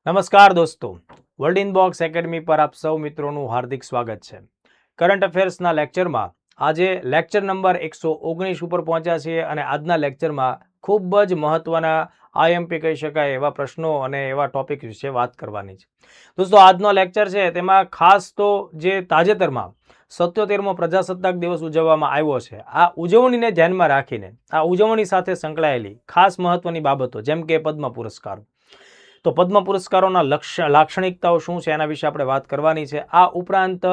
નમસ્કાર દોસ્તો, world inbox academy પર આપ સૌ મિત્રોનું હાર્દિક સ્વાગત છે. કરંટ અફેર્સના લેક્ચરમાં આજે લેક્ચર નંબર 119 ઉપર પહોંચ્યા છીએ અને આજના લેક્ચરમાં ખૂબ જ મહત્વના આઈએમપી કહી શકાય એવા પ્રશ્નો અને એવા ટોપિક વિશે વાત કરવાની છે. દોસ્તો, આજનો લેક્ચર છે તેમાં ખાસ તો જે તાજેતરમાં 77મો પ્રજાસત્તાક દિવસ ઉજવવામાં આવ્યો છે, આ ઉજવણીને ધ્યાનમાં રાખીને આ ઉજવણી સાથે સંકળાયેલી ખાસ મહત્વની બાબતો જેમ કે પદ્મ પુરસ્કારો. તો પદ્મ પુરસ્કારોના લાક્ષણિકતાઓ શું છે એના વિશે આપણે વાત કરવાની છે. આ ઉપરાંત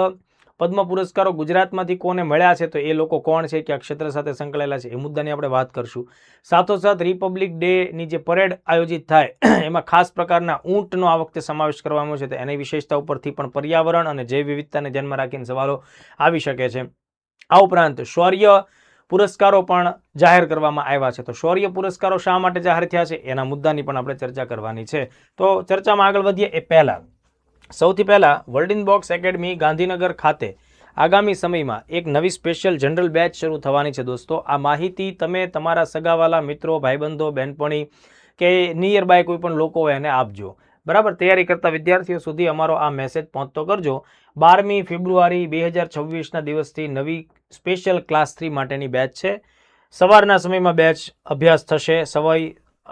પદ્મ પુરસ્કારો ગુજરાતમાંથી કોને મળ્યા છે, તો એ લોકો કોણ છે, કયા ક્ષેત્ર સાથે સંકળાયેલા છે, એ મુદ્દાની આપણે વાત કરશું. સાથોસાથ રિપબ્લિક ડેની જે પરેડ આયોજિત થાય એમાં ખાસ પ્રકારના ઊંટનો આ વખતે સમાવેશ કરવામાં છે, તો એની વિશેષતા ઉપરથી પણ પર્યાવરણ અને જૈવ વિવિધતાને ધ્યાનમાં રાખીને સવાલો આવી શકે છે. આ ઉપરાંત શૌર્ય પુરસ્કારો પણ જાહેર કરવામાં આવ્યા છે. તો શૌર્ય પુરસ્કારો શા માટે જાહેર થયા છે એના મુદ્દાની પણ આપણે ચર્ચા કરવાની છે. તો ચર્ચામાં આગળ વધીએ એ પહેલા સૌથી પહેલા વર્લ્ડ ઇનબોક્સ એકેડમી ગાંધીનગર ખાતે આગામી સમયમાં એક નવી સ્પેશિયલ જનરલ બેચ શરૂ થવાની છે. દોસ્તો, આ માહિતી તમે તમારા સગાવાલા મિત્રો, ભાઈબંધો, બહેનપણી કે નિયર બાય કોઈ પણ લોકો હોય એને આપજો. બરાબર, તૈયારી કરતા વિદ્યાર્થીઓ સુધી અમારો આ મેસેજ પહોંચતો કરજો. 12મી ફેબ્રુઆરી 2026ના દિવસથી નવી સ્પેશિયલ ક્લાસ 3 માટેની બેચ છે. સવારના સમયમાં બેચ અભ્યાસ થશે.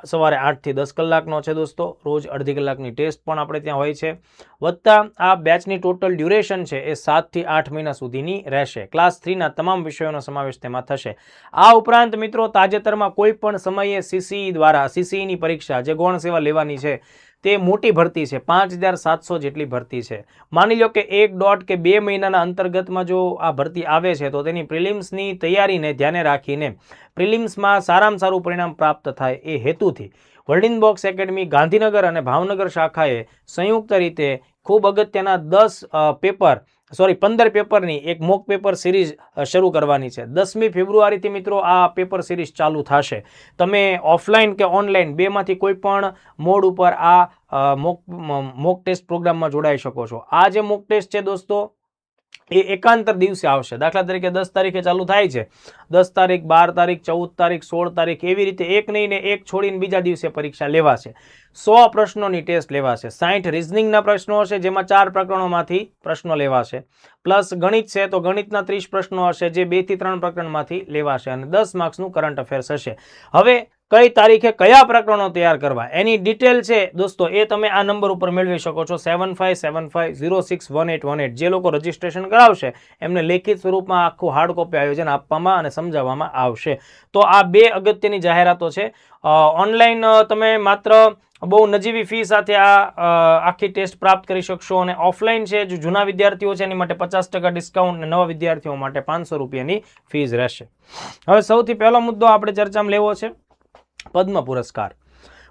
સવારે 8 થી 10 કલાકનો છે દોસ્તો. રોજ અડધી કલાકની ટેસ્ટ પણ આપણે ત્યાં હોય છે. વત્તા આ બેચની ટોટલ ડ્યુરેશન છે એ 7 થી 8 મહિના સુધીની રહેશે. ક્લાસ 3ના તમામ વિષયોનો સમાવેશ તેમાં થશે. આ ઉપરાંત મિત્રો, તાજેતરમાં કોઈ પણ સમયે સીસીઈ દ્વારા સીસીઈની પરીક્ષા જે ગૌણ સેવા લેવાની છે તે મોટી ભરતી છે. 5700 જેટલી ભરતી છે. માની લો કે 1, કે 2 મહિનાના અંતર્ગતમાં જો આ ભરતી આવે છે તો તેની પ્રિલિમ્સની તૈયારીને ધ્યાને રાખીને પ્રિલિમ્સમાં સારામાં સારું પરિણામ પ્રાપ્ત થાય એ હેતુથી વર્લ્ડ ઇનબોક્સ એકેડમી ગાંધીનગર અને ભાવનગર શાખાએ સંયુક્ત રીતે ખૂબ અગત્યના 15 પેપરની એક મોક પેપર સિરીઝ શરૂ કરવાની છે. 10મી ફેબ્રુઆરીથી મિત્રો આ પેપર સિરીઝ ચાલુ થશે. તમે ઓફલાઈન કે ઓનલાઈન બેમાંથી કોઈ પણ મોડ ઉપર આ મોક ટેસ્ટ પ્રોગ્રામમાં જોડાઈ શકો છો. આ જે મોક ટેસ્ટ છે દોસ્તો એ એકાંતર દિવસે આવશે. દાખલા તરીકે 10 તારીખે ચાલુ થાય છે, 10 તારીખ, 12 તારીખ, 14 તારીખ, 16 તારીખ, એવી રીતે એક નહીં ને એક છોડીને બીજા દિવસે પરીક્ષા લેવાશે. 100 પ્રશ્નોની ટેસ્ટ લેવાશે. 60 રિઝનિંગના પ્રશ્નો હશે જેમાં 4 પ્રકરણોમાંથી પ્રશ્નો લેવાશે. પ્લસ ગણિત છે તો ગણિતના 30 પ્રશ્નો હશે જે 2 થી 3 પ્રકરણમાંથી લેવાશે અને 10 માર્ક્સનું કરંટ અફેર્સ હશે. હવે કઈ તારીખે કયા પ્રકરણો તૈયાર કરવા એની ડિટેલ છે દોસ્તો એ તમે આ નંબર ઉપર મેળવી શકો છો. 7575061818. જે લોકો રજીસ્ટ્રેશન કરાવશે એમને લેખિત સ્વરૂપમાં આખું હાર્ડ કોપી આયોજન આપવામાં અને સમજાવવામાં આવશે. તો આ બે અગત્યની જાહેરાતો છે. ઓનલાઈન તમે માત્ર બહુ નજીવી ફી સાથે આ આખી ટેસ્ટ પ્રાપ્ત કરી શકશો અને ઓફલાઈન છે જો જૂના વિદ્યાર્થીઓ છે એની માટે 50% ડિસ્કાઉન્ટ અને નવા વિદ્યાર્થીઓ માટે 500 રૂપિયાની ફીસ રહેશે. હવે સૌથી પહેલો મુદ્દો આપણે ચર્ચામાં લેવો છે પદ્મ પુરસ્કાર.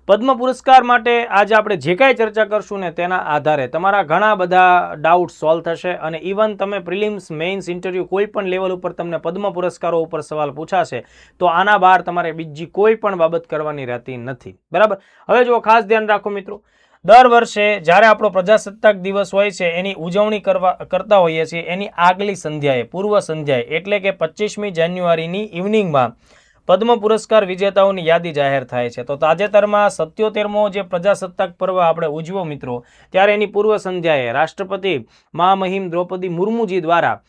પદ્મ પુરસ્કાર માટે આજે આપણે જે કાંઈ ચર્ચા કરશું ને તેના આધારે તમારા ઘણા બધા ડાઉટ સોલ્વ થશે અને ઇવન તમે પ્રિલિમ્સ, મેઇન્સ, ઇન્ટરવ્યૂ કોઈ પણ લેવલ ઉપર તમને પદ્મ પુરસ્કારો ઉપર સવાલ પૂછાશે તો આના બહાર તમારે બીજી કોઈ પણ બાબત કરવાની રહેતી નથી. બરાબર, હવે જો ખાસ ધ્યાન રાખો મિત્રો, દર વર્ષે જ્યારે આપણો પ્રજાસત્તાક દિવસ હોય છે એની ઉજવણી કરતા હોઈએ છીએ એની આગલી સંધ્યાએ, પૂર્વ સંધ્યાએ એટલે કે 25મી જાન્યુઆરીની ઇવનિંગમાં પદ્મ પુરસ્કાર વિજેતાઓની યાદી જાહેર થાય છે. તો તાજેતરમાં 77મો જે પ્રજાસત્તાક પર્વ આપણે ઉજવો મિત્રો, ત્યારે એની પૂર્વ સંધ્યાએ રાષ્ટ્રપતિ મહામહિમ દ્રૌપદી મુર્મુજી દ્વારા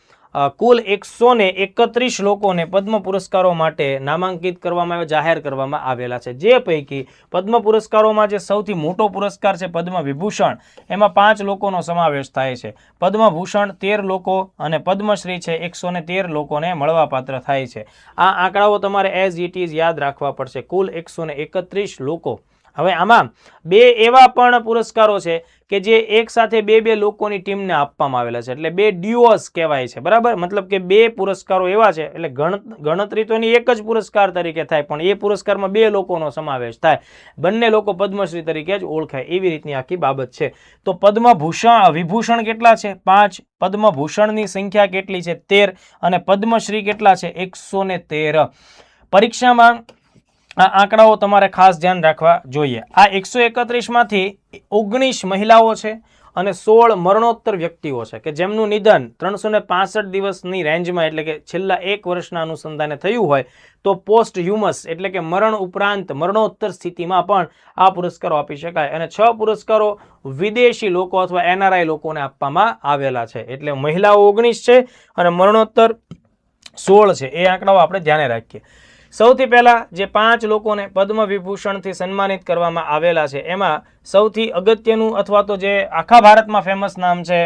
કુલ 131 લોકોને પદ્મ પુરસ્કારો માટે નામાંકિત કરવામાં જાહેર કરવામાં આવેલા છે. જે પૈકી પદ્મ પુરસ્કારોમાં જે સૌથી મોટો પુરસ્કાર છે પદ્મ વિભૂષણ, એમાં 5 લોકોનો સમાવેશ થાય છે. પદ્મભૂષણ 13 લોકો અને પદ્મશ્રી છે 113 લોકોને મળવાપાત્ર થાય છે. આ આંકડાઓ તમારે એઝ ઇટ ઇઝ યાદ રાખવા પડશે. કુલ 131 લોકો. હવે આમાં 2 એવા પણ પુરસ્કારો છે કે જે એક સાથે 2 લોકોની ટીમને આપવામાં આવેલા છે, એટલે 2 ડ્યુઓસ કહેવાય છે. બરાબર, મતલબ કે 2 પુરસ્કારો એવા છે એટલે ગણતરી તો એની એક જ પુરસ્કાર તરીકે થાય પણ એ પુરસ્કારમાં 2 લોકોનો સમાવેશ થાય. બંને લોકો પદ્મશ્રી તરીકે જ ઓળખાય એવી રીતની આખી બાબત છે. તો વિભૂષણ કેટલા છે? 5. પદ્મભૂષણની સંખ્યા કેટલી છે? 13. અને પદ્મશ્રી કેટલા છે? 113. પરીક્ષામાં આ આંકડાઓ તમારે ખાસ ધ્યાન રાખવા જોઈએ. આ 131 માંથી 19 મહિલાઓ છે અને 16 મરણોત્તર વ્યક્તિઓ છે કે જેમનું નિધન 365 દિવસની રેન્જમાં એટલે કે છેલ્લા 1 વર્ષના અનુસંધાને થયું હોય તો પોસ્ટ હ્યુમસ એટલે કે મરણ ઉપરાંત મરણોત્તર સ્થિતિમાં પણ આ પુરસ્કારો આપી શકાય. અને 6 પુરસ્કારો વિદેશી લોકો અથવા NRI લોકોને આપવામાં આવેલા છે. એટલે મહિલાઓ 19 છે અને મરણોત્તર 16 છે. એ આંકડાઓ આપણે ધ્યાને રાખીએ. સૌથી પહેલા જે 5 લોકોને પદ્મ વિભૂષણથી સન્માનિત કરવામાં આવેલા છે એમાં સૌથી અગત્યનું અથવા તો જે આખા ભારતમાં ફેમસ નામ છે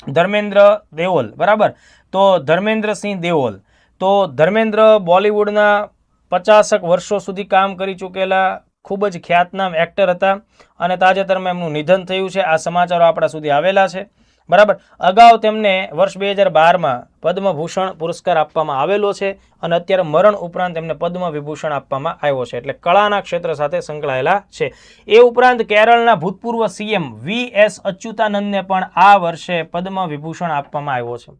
ધર્મેન્દ્ર દેઓલ. બરાબર, તો ધર્મેન્દ્રસિંહ દેઓલ. તો ધર્મેન્દ્ર બોલિવૂડના 50 વર્ષો સુધી કામ કરી ચૂકેલા ખૂબ જ ખ્યાતનામ એક્ટર હતા અને તાજેતરમાં એમનું નિધન થયું છે. આ સમાચારો આપણા સુધી આવેલા છે. બરાબર, અગાઉ તેમને વર્ષ 2012માં પદ્મભૂષણ પુરસ્કાર આપવામાં આવેલો છે અને અત્યારે મરણ ઉપરાંત એમને પદ્મ વિભૂષણ આપવામાં આવ્યો છે. એટલે કળાના ક્ષેત્ર સાથે સંકળાયેલા છે. એ ઉપરાંત કેરળના ભૂતપૂર્વ CM VS અચ્યુતાનંદને પણ આ વર્ષે પદ્મ વિભૂષણ આપવામાં આવ્યો છે.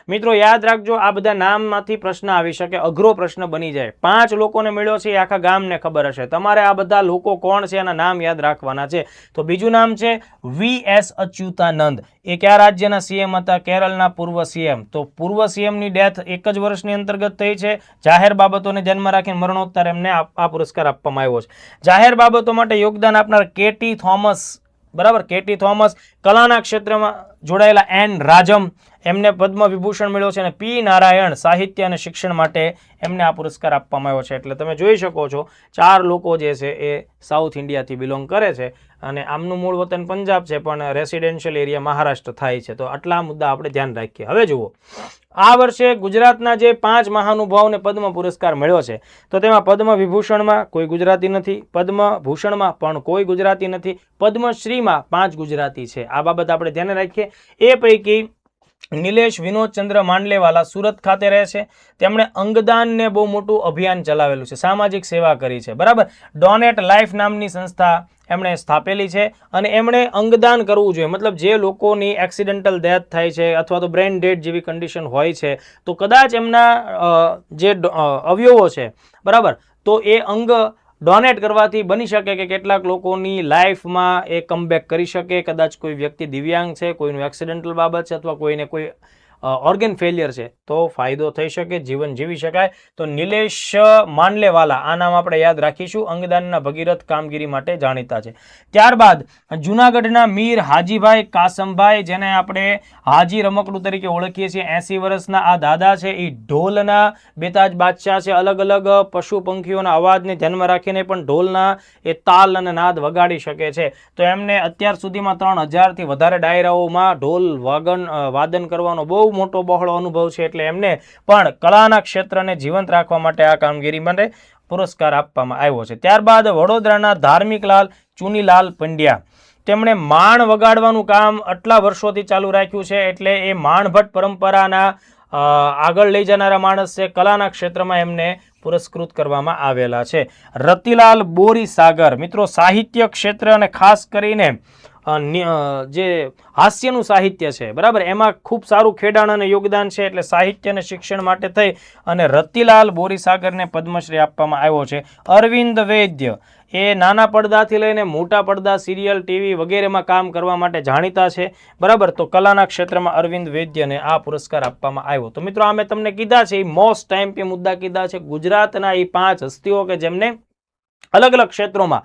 મિત્રો યાદ રાખજો, આ બધા નામમાંથી પ્રશ્ન આવી શકે, અઘરો પ્રશ્ન બની જાય. 5 લોકોને મળ્યો છે એ આખા ગામને ખબર હશે. તમારે આ બધા લોકો કોણ છે એના નામ યાદ રાખવાના છે. તો બીજું નામ છે VS અચ્યુતાનંદ. એ કયા રાજ્યના CM હતા? કેરળના પૂર્વ CM. તો પૂર્વ CMની ડેથ 1 જ વર્ષની અંતર્ગત થઈ છે. જાહેર બાબતોને ધ્યાનમાં રાખીને મરણોત્તર એમને આ પુરસ્કાર આપવામાં આવ્યો છે. જાહેર બાબતો માટે યોગદાન આપનાર KT થોમસ. બરાબર, KT થોમસ. કલાના ક્ષેત્રમાં જોડાયેલા N રાજમ, એમને પદ્મ વિભૂષણ મળ્યો છે. અને P નારાયણ, સાહિત્ય અને શિક્ષણ માટે એમને આ પુરસ્કાર આપવામાં આવ્યો છે. એટલે તમે જોઈ શકો છો 4 લોકો જે છે એ સાઉથ ઇન્ડિયાથી બિલોંગ કરે છે અને આમનું મૂળ વતન પંજાબ છે પણ રેસિડેન્શિયલ એરિયા મહારાષ્ટ્ર થાય છે. તો આટલા મુદ્દા આપણે ધ્યાન રાખીએ. હવે જુઓ, આ વર્ષે ગુજરાતના જે 5 મહાનુભાવોને પદ્મ પુરસ્કાર મળ્યો છે તો તેમાં પદ્મ વિભૂષણમાં કોઈ ગુજરાતી નથી, પદ્મ ભૂષણમાં પણ કોઈ ગુજરાતી નથી, પદ્મશ્રીમાં 5 ગુજરાતી છે. આ બાબત આપણે ધ્યાને રાખીએ. એ પૈકી નિલેશ વિનોદચંદ્ર માંડલેવાલા સુરત ખાતે રહે છે. તેમણે અંગદાનને બહુ મોટું અભિયાન ચલાવેલું છે, સામાજિક સેવા કરી છે. બરાબર, ડોનેટ લાઈફ નામની સંસ્થા એમણે સ્થાપેલી છે અને એમણે અંગદાન કરવું જોઈએ. મતલબ જે લોકોની એક્સિડેન્ટલ ડેથ થાય છે અથવા તો બ્રેન ડેડ જેવી કન્ડિશન હોય છે તો કદાચ એમના જે અવયવો છે, બરાબર, તો એ અંગ ડોનેટ કરવાથી બની શકે કે કેટલાક લોકોની લાઈફમાં એ કમબેક કરી શકે. કદાચ કોઈ વ્યક્તિ દિવ્યાંગ છે, કોઈનું એક્સિડેન્ટલ બાબત છે અથવા કોઈને કોઈ ઓર્ગન ફેલિયર છે તો ફાયદો થઈ શકે, જીવન જીવી શકાય. તો નિલેશ માંડલેવાલા આ નામ આપણે યાદ રાખીશું. અંગદાનના ભગીરથ કામગીરી માટે જાણીતા છે. ત્યારબાદ જૂનાગઢના મીર હાજીભાઈ કાસમભાઈ, જેને આપણે હાજી રમકડું તરીકે ઓળખીએ છીએ. 80 વર્ષના આ દાદા છે એ ઢોલના બેતાજ બાદશાહ છે. અલગ અલગ પશુ પંખીઓના અવાજને ધ્યાનમાં રાખીને પણ ઢોલના એ તાલ અને નાદ વગાડી શકે છે. તો એમને અત્યાર સુધીમાં 3000થી વધારે ડાયરાઓમાં ઢોલ વાદન કરવાનો બહુ મોટો બહોળો અનુભવ છે. એટલે એમને પણ કળાના ક્ષેત્રને જીવંત રાખવા માટે આ કામગીરી માટે પુરસ્કાર આપવામાં આવ્યો છે. ત્યારબાદ વડોદરાના ધાર્મિકલાલ ચુનીલાલ પંડ્યા, તેમણે માણ વગાડવાનું કામ આટલા વર્ષોથી ચાલુ રાખ્યું છે. એટલે એ માણભટ્ટ પરંપરાના આગળ લઈ જનારા માણસ છે. કલાના ક્ષેત્રમાં એમને પુરસ્કૃત કરવામાં આવેલા છે. રતિલાલ બોરીસાગર, મિત્રો સાહિત્ય ક્ષેત્ર અને ખાસ કરીને જે હાસ્યનું સાહિત્ય છે, બરાબર, એમાં ખૂબ સારું ખેડાણ અને યોગદાન છે. એટલે સાહિત્ય અને શિક્ષણ માટે થઈ અને રતિલાલ બોરીસાગરને પદ્મશ્રી આપવામાં આવ્યો છે. અરવિંદ વૈદ્ય, એ નાના પડદાથી લઈને મોટા પડદા, સિરિયલ, ટીવી વગેરેમાં કામ કરવા માટે જાણીતા છે. બરાબર, તો કલાના ક્ષેત્રમાં અરવિંદ વૈદ્યને આ પુરસ્કાર આપવામાં આવ્યો. તો મિત્રો આ મેં તમને કીધા છે એ મોસ્ટ ટાઈમ પે મુદ્દા કીધા છે. ગુજરાતના એ 5 હસ્તીઓ કે જેમને અલગ અલગ ક્ષેત્રોમાં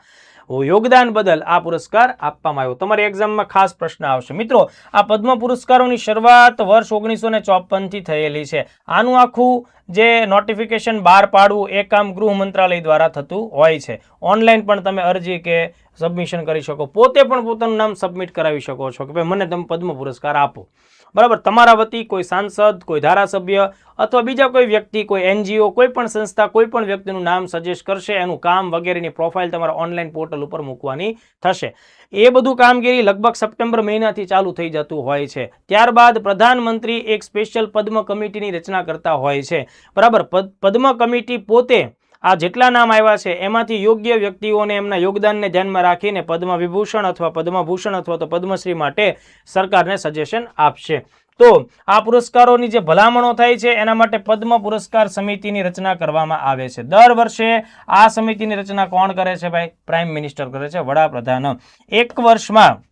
યોગદાન બદલ આ પુરસ્કાર આપવામાં આવ્યો. તમારી એક્ઝામમાં ખાસ પ્રશ્ન આવશે. મિત્રો આ પદ્મ પુરસ્કારોની શરૂઆત વર્ષ 1954થી થયેલી છે. આનું આખું જે નોટિફિકેશન બહાર પાડવું એ કામ ગૃહ મંત્રાલય દ્વારા થતું હોય છે. ઓનલાઈન પણ તમે અરજી કે સબમિશન કરી શકો, પોતે પણ પોતાનું નામ સબમિટ કરાવી શકો છો કે ભાઈ મને તમે પદ્મ પુરસ્કાર આપો. બરાબર, તમારા વતી કોઈ સાંસદ, કોઈ ધારાસભ્ય અથવા બીજા કોઈ વ્યક્તિ, કોઈ NGO, કોઈ પણ સંસ્થા કોઈ પણ વ્યક્તિનું નામ સજેસ્ટ કરશે, એનું કામ વગેરેની પ્રોફાઇલ તમારા ઓનલાઈન પોર્ટલ ઉપર મૂકવાની થશે. એ બધું કામગીરી લગભગ સપ્ટેમ્બર મહિનાથી ચાલુ થઈ જતું હોય છે. ત્યારબાદ પ્રધાનમંત્રી એક સ્પેશિયલ પદ્મ કમિટીની રચના કરતા હોય છે. બરાબર, પદ્મ કમિટી પોતે આ જેટલા નામ આવ્યા છે એમાંથી યોગ્ય વ્યક્તિઓને એમના યોગદાનને ધ્યાનમાં રાખીને પદ્મ વિભૂષણ અથવા પદ્મભૂષણ અથવા તો પદ્મશ્રી માટે સરકારને સજેશન આપશે. તો આ પુરસ્કારોની જે ભલામણો થાય છે એના માટે પદ્મ પુરસ્કાર સમિતિની રચના કરવામાં આવે છે. દર વર્ષે આ સમિતિની રચના કોણ કરે છે? ભાઈ પ્રાઇમ મિનિસ્ટર કરે છે, વડાપ્રધાન. એક વર્ષમાં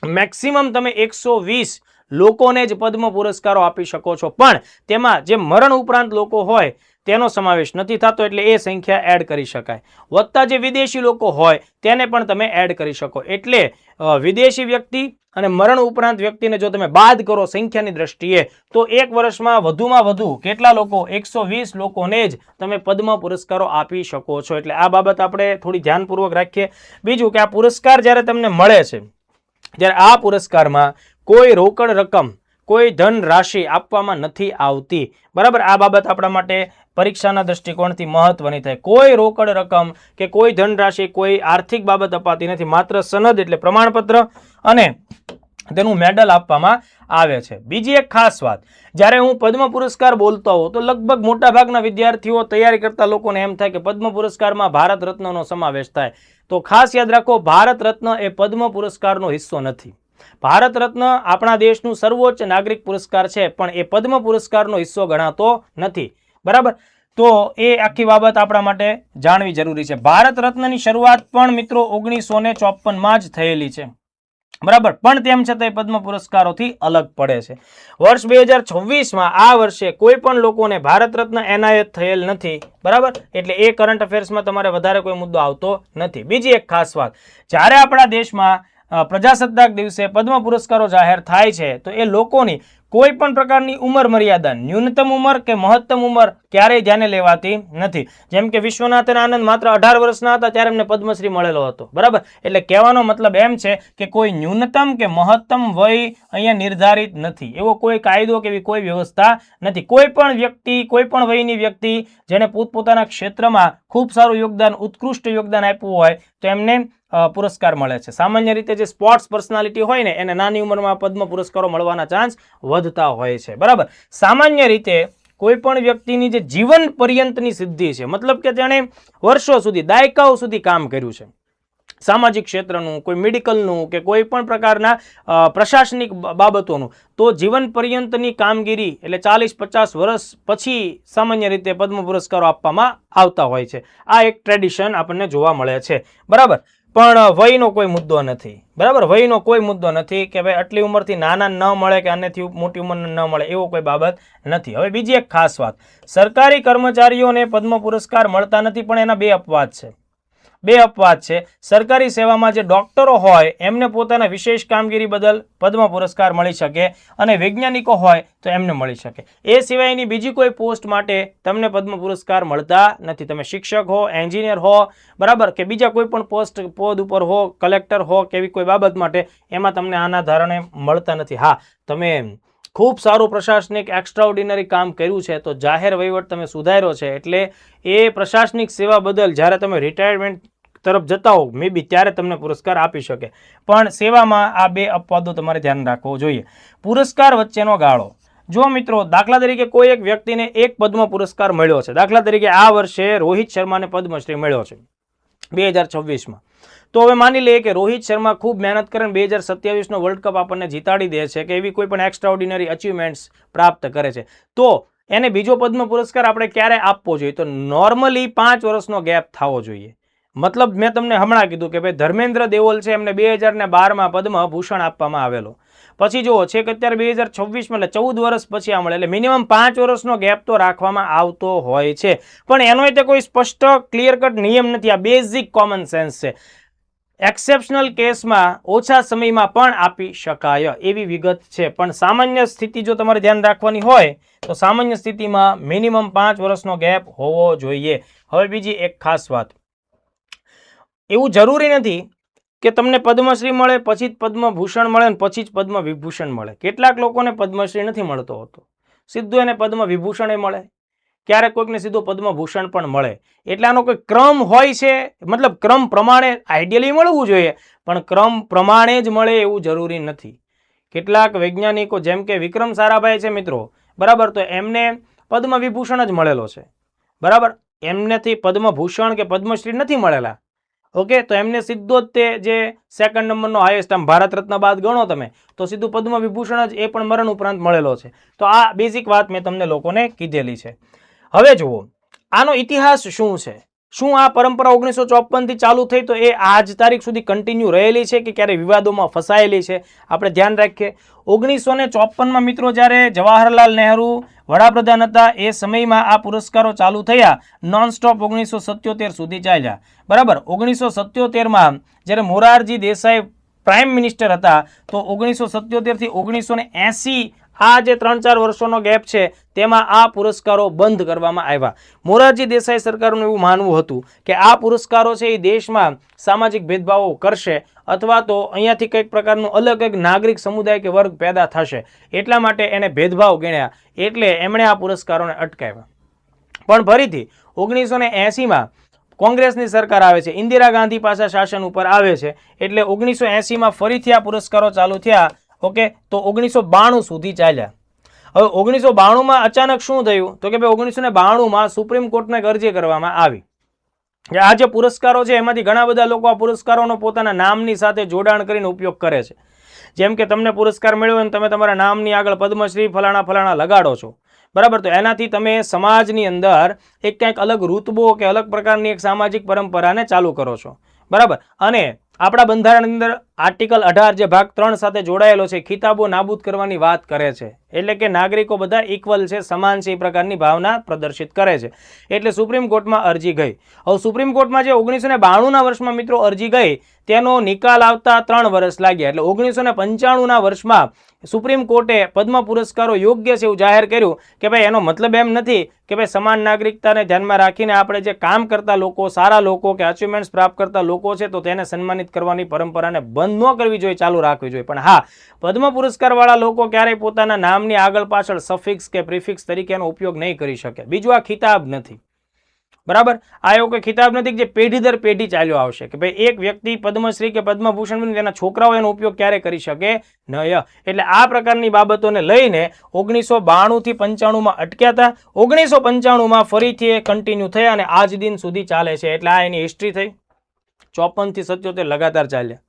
મેક્સિમમ તમે 120 લોકોને જ પદ્મ પુરસ્કારો આપી શકો છો, પણ તેમાં જે મરણ ઉપરાંત લોકો હોય તેનો સમાવેશ નથી થતો, એટલે એ સંખ્યા એડ કરી શકાય. વત્તા જે વિદેશી લોકો હોય તેને પણ તમે એડ કરી શકો. એટલે વિદેશી વ્યક્તિ અને મરણ ઉપરાંત વ્યક્તિને જો તમે બાદ કરો સંખ્યાની દ્રષ્ટિએ તો એક વર્ષમાં વધુમાં વધુ કેટલા લોકો? 120 લોકોને જ તમે પદ્મ પુરસ્કારો આપી શકો છો. એટલે આ બાબત આપણે થોડી ધ્યાનપૂર્વક રાખીએ. બીજું કે આ પુરસ્કાર જ્યારે તમને મળે છે, જ્યારે આ પુરસ્કારમાં કોઈ રોકડ રકમ, કોઈ ધન રાશિ આપવામાં નથી આવતી. બરાબર, આ બાબત આપણા માટે પરીક્ષાના દ્રષ્ટિકોણથી મહત્વની થાય. કોઈ રોકડ રકમ કે કોઈ ધન રાશિ, કોઈ આર્થિક બાબત અપાતી નથી. માત્ર સનદ એટલે પ્રમાણપત્ર અને તેનું મેડલ આપવામાં આવે છે. બીજી એક ખાસ વાત, જ્યારે હું પદ્મ પુરસ્કાર બોલતો હોઉં તો લગભગ મોટાભાગના વિદ્યાર્થીઓ, તૈયારી કરતા લોકોને એમ થાય કે પદ્મ પુરસ્કારમાં ભારત રત્નનો સમાવેશ થાય. તો ખાસ યાદ રાખો, ભારત રત્ન એ પદ્મ પુરસ્કારનો હિસ્સો નથી. ભારત રત્ન આપણા દેશનું સર્વોચ્ચ નાગરિક પુરસ્કાર છે, પણ એ પદ્મ પુરસ્કારનો હિસ્સો ગણાતો નથી. બરાબર, તો એ આખી બાબત આપણા માટે જાણવી જરૂરી છે. ભારત રત્નની શરૂઆત પણ મિત્રો 1954માં જ થયેલી છે. બરાબર, પણ તેમ છતાં પદ્મ પુરસ્કારોથી અલગ પડે છે. વર્ષ 2026માં આ વર્ષે કોઈ પણ લોકોને ભારત રત્ન એનાયત થયેલ નથી. બરાબર, એટલે એ કરંટ અફેર્સમાં તમારે વધારે કોઈ મુદ્દો આવતો નથી. બીજી એક ખાસ વાત, જ્યારે આપણા દેશમાં પ્રજાસત્તાક દિવસે પદ્મ પુરસ્કારો જાહેર થાય છે તો એ લોકોની કોઈ પણ પ્રકારની ઉંમર મર્યાદા, ન્યૂનતમ ઉંમર કે મહત્તમ ઉંમર ક્યારેય ધ્યાને લેવાતી નથી. જેમ કે વિશ્વનાથન આનંદ માત્ર 18 વર્ષના હતા ત્યારે એમને પદ્મશ્રી મળેલો હતો. બરાબર, એટલે કહેવાનો મતલબ એમ છે કે કોઈ ન્યૂનતમ કે મહત્તમ વય અહીંયા નિર્ધારિત નથી. એવો કોઈ કાયદો કે એવી કોઈ વ્યવસ્થા નથી. કોઈ પણ વ્યક્તિ, કોઈ પણ વયની વ્યક્તિ જેને પોતપોતાના ક્ષેત્રમાં ખૂબ સારું યોગદાન, ઉત્કૃષ્ટ યોગદાન આપ્યું હોય તો એમને પુરસ્કાર મળે છે. સામાન્ય રીતે જે સ્પોર્ટ્સ પર્સનાલિટી હોય ને એને નાની ઉંમરમાં પદ્મ પુરસ્કારો મળવાના ચાન્સ વધતા હોય છે. બરાબર, સામાન્ય રીતે કોઈ પણ વ્યક્તિની જે જીવન પર્યંતની સિદ્ધિ છે, મતલબ કે તેણે વર્ષો સુધી, દાયકાઓ સુધી કામ કર્યું છે, સામાજિક ક્ષેત્રનું, કોઈ મેડિકલનું કે કોઈ પણ પ્રકારના પ્રશાસનિક બાબતોનું, તો જીવન પર્યંતની કામગીરી એટલે 40-50 વર્ષ પછી સામાન્ય રીતે પદ્મ પુરસ્કારો આપવામાં આવતા હોય છે. આ એક ટ્રેડિશન આપણને જોવા મળે છે. બરાબર, પણ વયનો કોઈ મુદ્દો નથી. બરાબર, વયનો કોઈ મુદ્દો નથી કે ભાઈ આટલી ઉંમરથી નાના ન મળે કે આનેથી મોટી ઉંમરના ન મળે, એવો કોઈ બાબત નથી. હવે બીજી એક ખાસ વાત, સરકારી કર્મચારીઓને પદ્મ પુરસ્કાર મળતા નથી, પણ એના બે અપવાદ છે. સરકારી સેવામાં જે ડોક્ટરો હોય એમને પોતાના વિશેષ કામગીરી બદલ પદ્મ પુરસ્કાર મળી શકે અને વૈજ્ઞાનિકો હોય તો એમને મળી શકે. એ સિવાયની બીજી કોઈ પોસ્ટ માટે તમને પદ્મ પુરસ્કાર મળતા નથી. તમે શિક્ષક હો, એન્જિનિયર હો, બરાબર, કે બીજા કોઈ પણ પદ ઉપર હો, કલેક્ટર હો કે એવી કોઈ બાબત માટે, એમાં તમને આના ધારણે મળતા નથી. હા, તમે ખૂબ સારું પ્રશાસનિક એક્સ્ટ્રાઓર્ડિનરી કામ કર્યું છે તો જાહેર વહીવટ તમે સુધાર્યો છે, એટલે એ પ્રશાસનિક સેવા બદલ જ્યારે તમે રિટાયરમેન્ટ તરફ જતા હો મે બી ત્યારે તમને પુરસ્કાર આપી શકે. પણ સેવામાં આ બે અપવાદો તમારે ધ્યાન રાખવો જોઈએ. પુરસ્કાર વચ્ચેનો ગાળો, જો મિત્રો દાખલા તરીકે કોઈ એક વ્યક્તિને એક પદ્મ પુરસ્કાર મળ્યો છે, દાખલા તરીકે આ વર્ષે રોહિત શર્માને પદ્મશ્રી મળ્યો છે 2026માં, તો હવે માની લઈએ કે રોહિત શર્મા ખૂબ મહેનત કરીને 2027નો વર્લ્ડ કપ આપણને જીતાડી દે છે કે એવી કોઈ પણ એક્સ્ટ્રાઓર્ડિનરી અચીવમેન્ટ્સ પ્રાપ્ત કરે છે, તો એને બીજો પદ્મ પુરસ્કાર આપણે ક્યારે આપવો જોઈએ? તો નોર્મલી 5 વર્ષનો ગેપ થવો જોઈએ. મતલબ મેં તમને હમણાં કીધું કે ભાઈ ધર્મેન્દ્ર દેઓલ છે, એમને 2012માં પદ્મ ભૂષણ આપવામાં આવેલો. પછી જુઓ છે કે અત્યારે 2026માં એટલે 14 વર્ષ પછી આ મળે, એટલે મિનિમમ 5 વર્ષનો ગેપ તો રાખવામાં આવતો હોય છે. પણ એનો તે કોઈ સ્પષ્ટ ક્લિયર કટ નિયમ નથી. આ બેઝિક કોમન સેન્સ છે. એક્સેપ્શનલ કેસમાં ઓછા સમયમાં પણ આપી શકાય એવી વિગત છે. પણ સામાન્ય સ્થિતિ જો તમારે ધ્યાન રાખવાની હોય તો સામાન્ય સ્થિતિમાં મિનિમમ 5 વર્ષનો ગેપ હોવો જોઈએ. હવે બીજી એક ખાસ વાત, એવું જરૂરી નથી કે તમને પદ્મશ્રી મળે પછી જ પદ્મભૂષણ મળે ને પછી જ પદ્મ વિભૂષણ મળે. કેટલાક લોકોને પદ્મશ્રી નથી મળતો હોતો, સીધું એને પદ્મ વિભૂષણ મળે, ક્યારેક કોઈકને સીધું પદ્મભૂષણ પણ મળે. એટલે આનો કોઈ ક્રમ હોય છે, મતલબ ક્રમ પ્રમાણે આઈડિયલી મળવું જોઈએ, પણ ક્રમ પ્રમાણે જ મળે એવું જરૂરી નથી. કેટલાક વૈજ્ઞાનિકો જેમ કે વિક્રમ સારાભાઈ છે મિત્રો, બરાબર, તો એમને પદ્મ વિભૂષણ જ મળેલો છે. બરાબર, એમનેથી પદ્મભૂષણ કે પદ્મશ્રી નથી મળેલા. ઓકે, તો એમને સીધો જ તે જે સેકન્ડ નંબરનો હાઈએસ્ટ, આમ ભારત રત્ન બાદ ગણો તમે તો સીધું પદ્મ વિભૂષણ જ એ પણ મરણ ઉપરાંત મળેલો છે. તો આ બેઝિક વાત મેં તમને લોકોને કીધેલી છે. હવે જુઓ આનો ઇતિહાસ શું છે, શું આ પરંપરા 1954 થી ચાલુ થઈ તો એ આજ તારીખ સુધી કન્ટિન્યુ રહેલી છે કે ક્યારે વિવાદોમાં ફસાયેલી છે? આપણે ધ્યાન રાખીએ. 1954માં મિત્રો જ્યારે જવાહરલાલ નહેરુ વડાપ્રધાન હતા એ સમયમાં આ પુરસ્કારો ચાલુ થયા, નોનસ્ટોપ 1977 સુધી ચાલ્યા. બરાબર. 1977માં જ્યારે મોરારજી દેસાઈ પ્રાઇમ મિનિસ્ટર હતા તો 1977 થી 1980 આ જે 3-4 વર્ષોનો ગેપ છે તેમાં આ પુરસ્કારો બંધ કરવામાં આવ્યા. મોરારજી દેસાઈ સરકારનું એવું માનવું હતું કે આ પુરસ્કારો છે એ દેશમાં સામાજિક ભેદભાવો કરશે અથવા તો અહીંયાથી કંઈક પ્રકારનું અલગ એક નાગરિક સમુદાય કે વર્ગ પેદા થશે, એટલા માટે એને ભેદભાવ ગણ્યા, એટલે એમણે આ પુરસ્કારોને અટકાવ્યા. પણ ફરીથી 1980માં કોંગ્રેસની સરકાર આવે છે, ઇન્દિરા ગાંધી પાછા શાસન ઉપર આવે છે, એટલે 1980માં ફરીથી આ પુરસ્કારો ચાલુ થયા. ઓકે, તો 1992 સુધી ચાલ્યા. હવે 1992માં અચાનક શું થયું તો કે ભાઈ 1992માં સુપ્રીમ કોર્ટને એક અરજી કરવામાં આવી કે આ જે પુરસ્કારો છે એમાંથી ઘણા બધા લોકો આ પુરસ્કારોનો પોતાના નામની સાથે જોડાણ કરીને ઉપયોગ કરે છે. જેમ કે તમને પુરસ્કાર મળ્યો અને તમે તમારા નામની આગળ પદ્મશ્રી ફલાણા ફલાણા લગાડો છો, બરાબર, તો એનાથી તમે સમાજની અંદર એક કંઈક અલગ રૂતબો કે અલગ પ્રકારની એક સામાજિક પરંપરાને ચાલુ કરો છો, બરાબર. અને આપણા બંધારણની અંદર આર્ટિકલ 18 જે ભાગ 3 સાથે જોડાયેલો છે, ખિતાબો નાબૂદ કરવાની વાત કરે છે, એટલે કે નાગરિકો બધા ઇક્વલ છે, સમાન છે, એ પ્રકારની ભાવના પ્રદર્શિત કરે છે. એટલે સુપ્રીમ કોર્ટમાં અરજી ગઈ. હવે સુપ્રીમ કોર્ટમાં જે 1992ના વર્ષમાં મિત્રો અરજી ગઈ તેનો નિકાલ આવતા 3 વર્ષ લાગ્યા. એટલે 1995ના વર્ષમાં સુપ્રીમ કોર્ટે પદ્મ પુરસ્કારો યોગ્ય છે એવું જાહેર કર્યું કે ભાઈ એનો મતલબ એમ નથી કે ભાઈ સમાન નાગરિકતાને ધ્યાનમાં રાખીને આપણે જે કામ કરતા લોકો, સારા લોકો કે અચીવમેન્ટ્સ પ્રાપ્ત કરતા લોકો છે તો તેને સન્માનિત કરવાની પરંપરાને બંધ ન કરવી જોઈએ, ચાલુ રાખવી જોઈએ. પણ હા, પદ્મ પુરસ્કારવાળા લોકો ક્યારેય પોતાના નામની આગળ પાછળ સફિક્સ કે પ્રિફિક્સ તરીકેનો ઉપયોગ નહીં કરી શકે. બીજું, આ ખિતાબ નથી, બરાબર. આ એવો કોઈ ખિતાબ નથી કે જે પેઢી દર પેઢી ચાલ્યો આવશે કે ભાઈ એક વ્યક્તિ પદ્મશ્રી કે પદ્મભૂષણ બની તેના છોકરાઓ એનો ઉપયોગ ક્યારે કરી શકે નહીં. એટલે આ પ્રકારની બાબતોને લઈને 1992 થી 95માં અટક્યા હતા. 1995માં ફરીથી એ કન્ટિન્યુ થયા અને આજ દિન સુધી ચાલે છે. એટલે આ એની હિસ્ટ્રી થઈ. 54 થી 77 લગાતાર ચાલ્યા.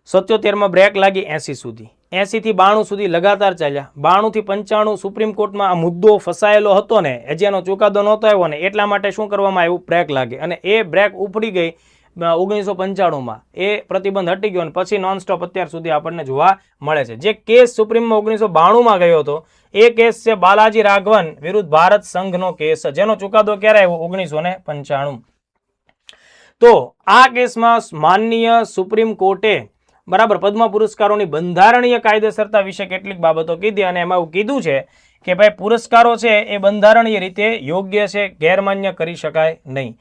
77માં બ્રેક લાગી 80 સુધી, 80 થી 92 સુધી લગાતાર ચાલ્યા. 92 થી 95 સુપ્રીમ કોર્ટમાં આ મુદ્દો ફસાયેલો હતો ને, જેનો ચુકાદો નહોતો આવ્યો ને, એટલા માટે શું કરવામાં આવ્યું, બ્રેક લાગે. અને એ બ્રેક ઉપડી ગઈ 1995માં. એ પ્રતિબંધ હટી ગયો અને પછી નોનસ્ટોપ અત્યાર સુધી આપણને જોવા મળે છે. જે કેસ સુપ્રીમમાં 1992માં ગયો હતો એ કેસ છે બાલાજી રાઘવન વિરુદ્ધ ભારત સંઘનો કેસ, જેનો ચુકાદો ક્યારે આવ્યો, 1995. તો આ કેસમાં માનનીય સુપ્રીમ કોર્ટે, બરાબર, પદ્મ પુરસ્કારોની બંધારણીય કાયદેસરતા વિશે કેટલીક બાબતો કીધી અને એમાં એવું કીધું છે કે ભાઈ પુરસ્કારો છે એ બંધારણીય રીતે યોગ્ય છે, ગેરમાન્ય કરી શકાય નહીં.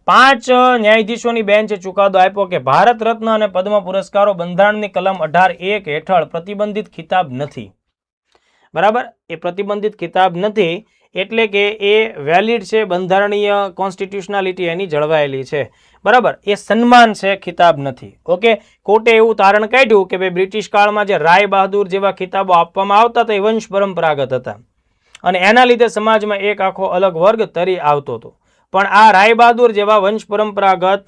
5 ન્યાયાધીશોની બેન્ચે ચુકાદો આપ્યો કે ભારત રત્ન અને પદ્મ પુરસ્કારો બંધારણની કલમ 18(1) હેઠળ પ્રતિબંધિત ખિતાબ નથી, બરાબર. એ પ્રતિબંધિત ખિતાબ નથી એટલે કે એ વેલિડ છે, બંધારણીય કોન્સ્ટિટ્યુશનાલિટી એની જળવાયેલી છે, બરાબર. એ સન્માન છે, ખિતાબ નથી. ઓકે, કોર્ટે એવું તારણ કાઢ્યું કે ભાઈ બ્રિટિશ કાળમાં જે રાય બહાદુર જેવા ખિતાબો આપવામાં આવતા હતા એ વંશ પરંપરાગત હતા અને એના લીધે સમાજમાં એક આખો અલગ વર્ગ તરી આવતો હતો. પણ આ રાય બહાદુર જેવા વંશ પરંપરાગત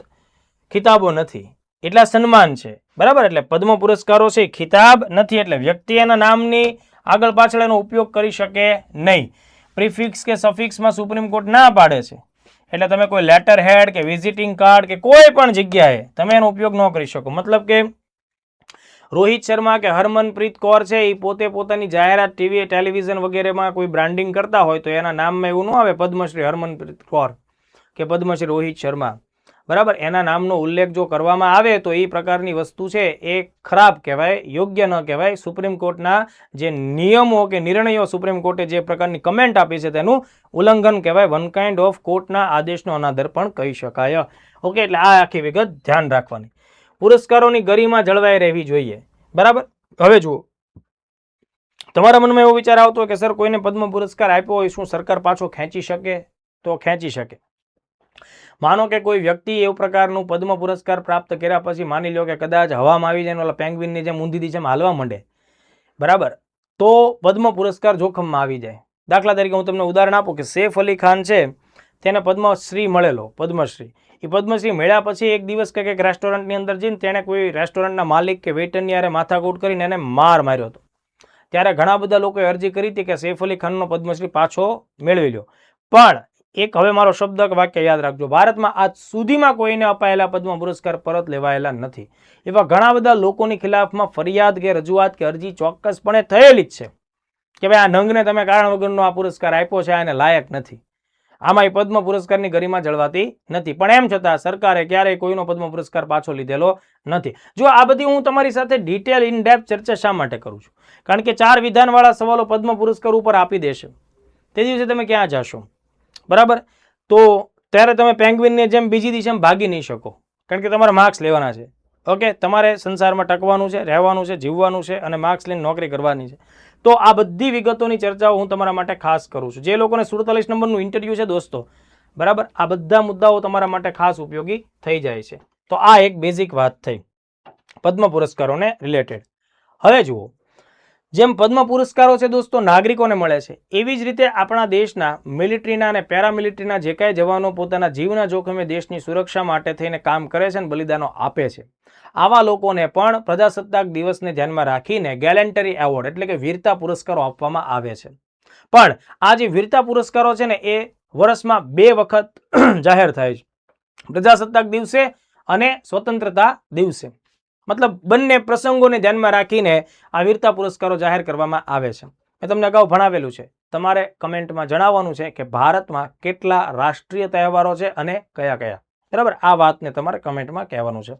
ખિતાબો નથી, એટલા સન્માન છે, બરાબર. એટલે પદ્મ પુરસ્કારો છે ખિતાબ નથી, એટલે વ્યક્તિ એના નામની આગળ પાછળ એનો ઉપયોગ કરી શકે નહીં. પ્રિફિક્સ કે સફિક્સમાં સુપ્રીમ કોર્ટ ના પાડે છે, એટલે તમે કોઈ લેટર હેડ કે વિઝિટિંગ કાર્ડ કે કોઈ પણ જગ્યાએ તમે એનો ઉપયોગ ન કરી શકો. મતલબ કે રોહિત શર્મા કે હરમનપ્રીત કૌર છે એ પોતે પોતાની જાહેરાત ટીવી, ટેલિવિઝન વગેરેમાં કોઈ બ્રાન્ડિંગ કરતા હોય તો એના નામમાં એવું ન આવે પદ્મશ્રી હરમનપ્રીત કૌર કે પદ્મશ્રી રોહિત શર્મા, બરાબર. એના નામનો ઉલ્લેખ જો કરવામાં આવે તો એ પ્રકારની વસ્તુ છે એ ખરાબ કહેવાય, યોગ્ય ન કહેવાય. સુપ્રીમ કોર્ટના જે નિયમો કે નિર્ણયો સુપ્રીમ કોર્ટે જે પ્રકારની કમેન્ટ આપી છે તેનું ઉલ્લંઘન કહેવાય. વન કાઇન્ડ ઓફ કોર્ટના આદેશનો અનાદર પણ કહી શકાય. ઓકે, એટલે આ આખી વિગત ધ્યાન રાખવાની. પુરસ્કારોની ગરિમા જળવાઈ રહેવી જોઈએ, બરાબર. હવે જુઓ, તમારા મનમાં એવો વિચાર આવતો હોય કે સર કોઈને પદ્મ પુરસ્કાર આપ્યો હોય શું સરકાર પાછો ખેંચી શકે? તો ખેંચી શકે. માનો કે કોઈ વ્યક્તિ એવું પ્રકારનું પદ્મ પુરસ્કાર પ્રાપ્ત કર્યા પછી માની લો કે કદાચ હવામાં આવી જાય, ઓલા પેંગ્વિનની જેમ ઊંધીની જેમ હાલવા માંડે, બરાબર, તો પદ્મ પુરસ્કાર જોખમમાં આવી જાય. દાખલા તરીકે હું તમને ઉદાહરણ આપું કે સૈફ અલી ખાન છે, તેને પદ્મશ્રી મળેલો, પદ્મશ્રી. એ પદ્મશ્રી મળ્યા પછી એક દિવસ કંઈક રેસ્ટોરન્ટની અંદર જઈને તેણે કોઈ રેસ્ટોરન્ટના માલિક કે વેઇટરની યારે માથાકૂટ કરીને એને માર માર્યો હતો. ત્યારે ઘણા બધા લોકોએ અરજી કરી હતી કે સૈફ અલી ખાનનો પદ્મશ્રી પાછો મેળવી લ્યો. પણ એક હવે મારો શબ્દ કે વાક્ય યાદ રાખજો, ભારતમાં આજ સુધીમાં કોઈને અપાયેલા પદ્મ પુરસ્કાર પરત લેવાયેલા નથી. એવા ઘણા બધા લોકોની ખિલાફમાં ફરિયાદ કે રજૂઆત કે અરજી ચોક્કસપણે થયેલી જ છે કે ભાઈ આ નંગને તમે કારણ વગરનો આ પુરસ્કાર આપ્યો છે, આને લાયક નથી. આમાં પદ્મ પુરસ્કારની ગરિમા જળવાતી નથી. પણ એમ છતાં સરકારે ક્યારેય કોઈનો પદ્મ પુરસ્કાર પાછો લીધેલો નથી. જો આ બધી હું તમારી સાથે ડિટેલ ઇન ડેપ્થ ચર્ચા શા માટે કરું છું? કારણ કે 4 વિધાનવાળા સવાલો પદ્મ પુરસ્કાર ઉપર આપી દેશે, તે દિવસે તમે ક્યાં જશો? બરાબર, તો ત્યારે તમે પેંગ્વિનની જેમ બીજી દિશામાં ભાગી નહીં શકો, કારણ કે તમારે માર્ક્સ લેવાના છે. ઓકે, તમારે સંસારમાં ટકવાનું છે, રહેવાનું છે, જીવવાનું છે અને માર્ક્સ લઈને નોકરી કરવાની છે. તો આ બધી વિગતોની ચર્ચાઓ હું તમારા માટે ખાસ કરું છું. જે લોકોને 47 નંબરનું ઇન્ટરવ્યૂ છે દોસ્તો, બરાબર, આ બધા મુદ્દાઓ તમારા માટે ખાસ ઉપયોગી થઈ જાય છે. તો આ એક બેઝિક વાત થઈ પદ્મ પુરસ્કારોને રિલેટેડ. હવે જુઓ, જેમ પદ્મ પુરસ્કારો છે દોસ્તો નાગરિકોને મળે છે, એવી જ રીતે આપણા દેશના મિલિટરીના અને પેરામિલિટરીના જે કાંઈ જવાનો પોતાના જીવના જોખમે દેશની સુરક્ષા માટે થઈને કામ કરે છે અને બલિદાનો આપે છે, આવા લોકોને પણ પ્રજાસત્તાક દિવસને ધ્યાનમાં રાખીને ગેલેન્ટરી એવોર્ડ એટલે કે વીરતા પુરસ્કારો આપવામાં આવે છે. પણ આ જે વીરતા પુરસ્કારો છે ને એ વર્ષમાં 2 વખત જાહેર થાય છે, પ્રજાસત્તાક દિવસે અને સ્વતંત્રતા દિવસે. મતલબ બંને પ્રસંગોને ધ્યાનમાં રાખીને આ વીરતા પુરસ્કારો જાહેર કરવામાં આવે છે. મેં તમને અગાઉ ભણાવેલું છે, તમારે કમેન્ટમાં જણાવવાનું છે કે ભારતમાં કેટલા રાષ્ટ્રીય તહેવારો છે અને કયા કયા. બરાબર, આ વાતને તમારે કમેન્ટમાં કહેવાનું છે.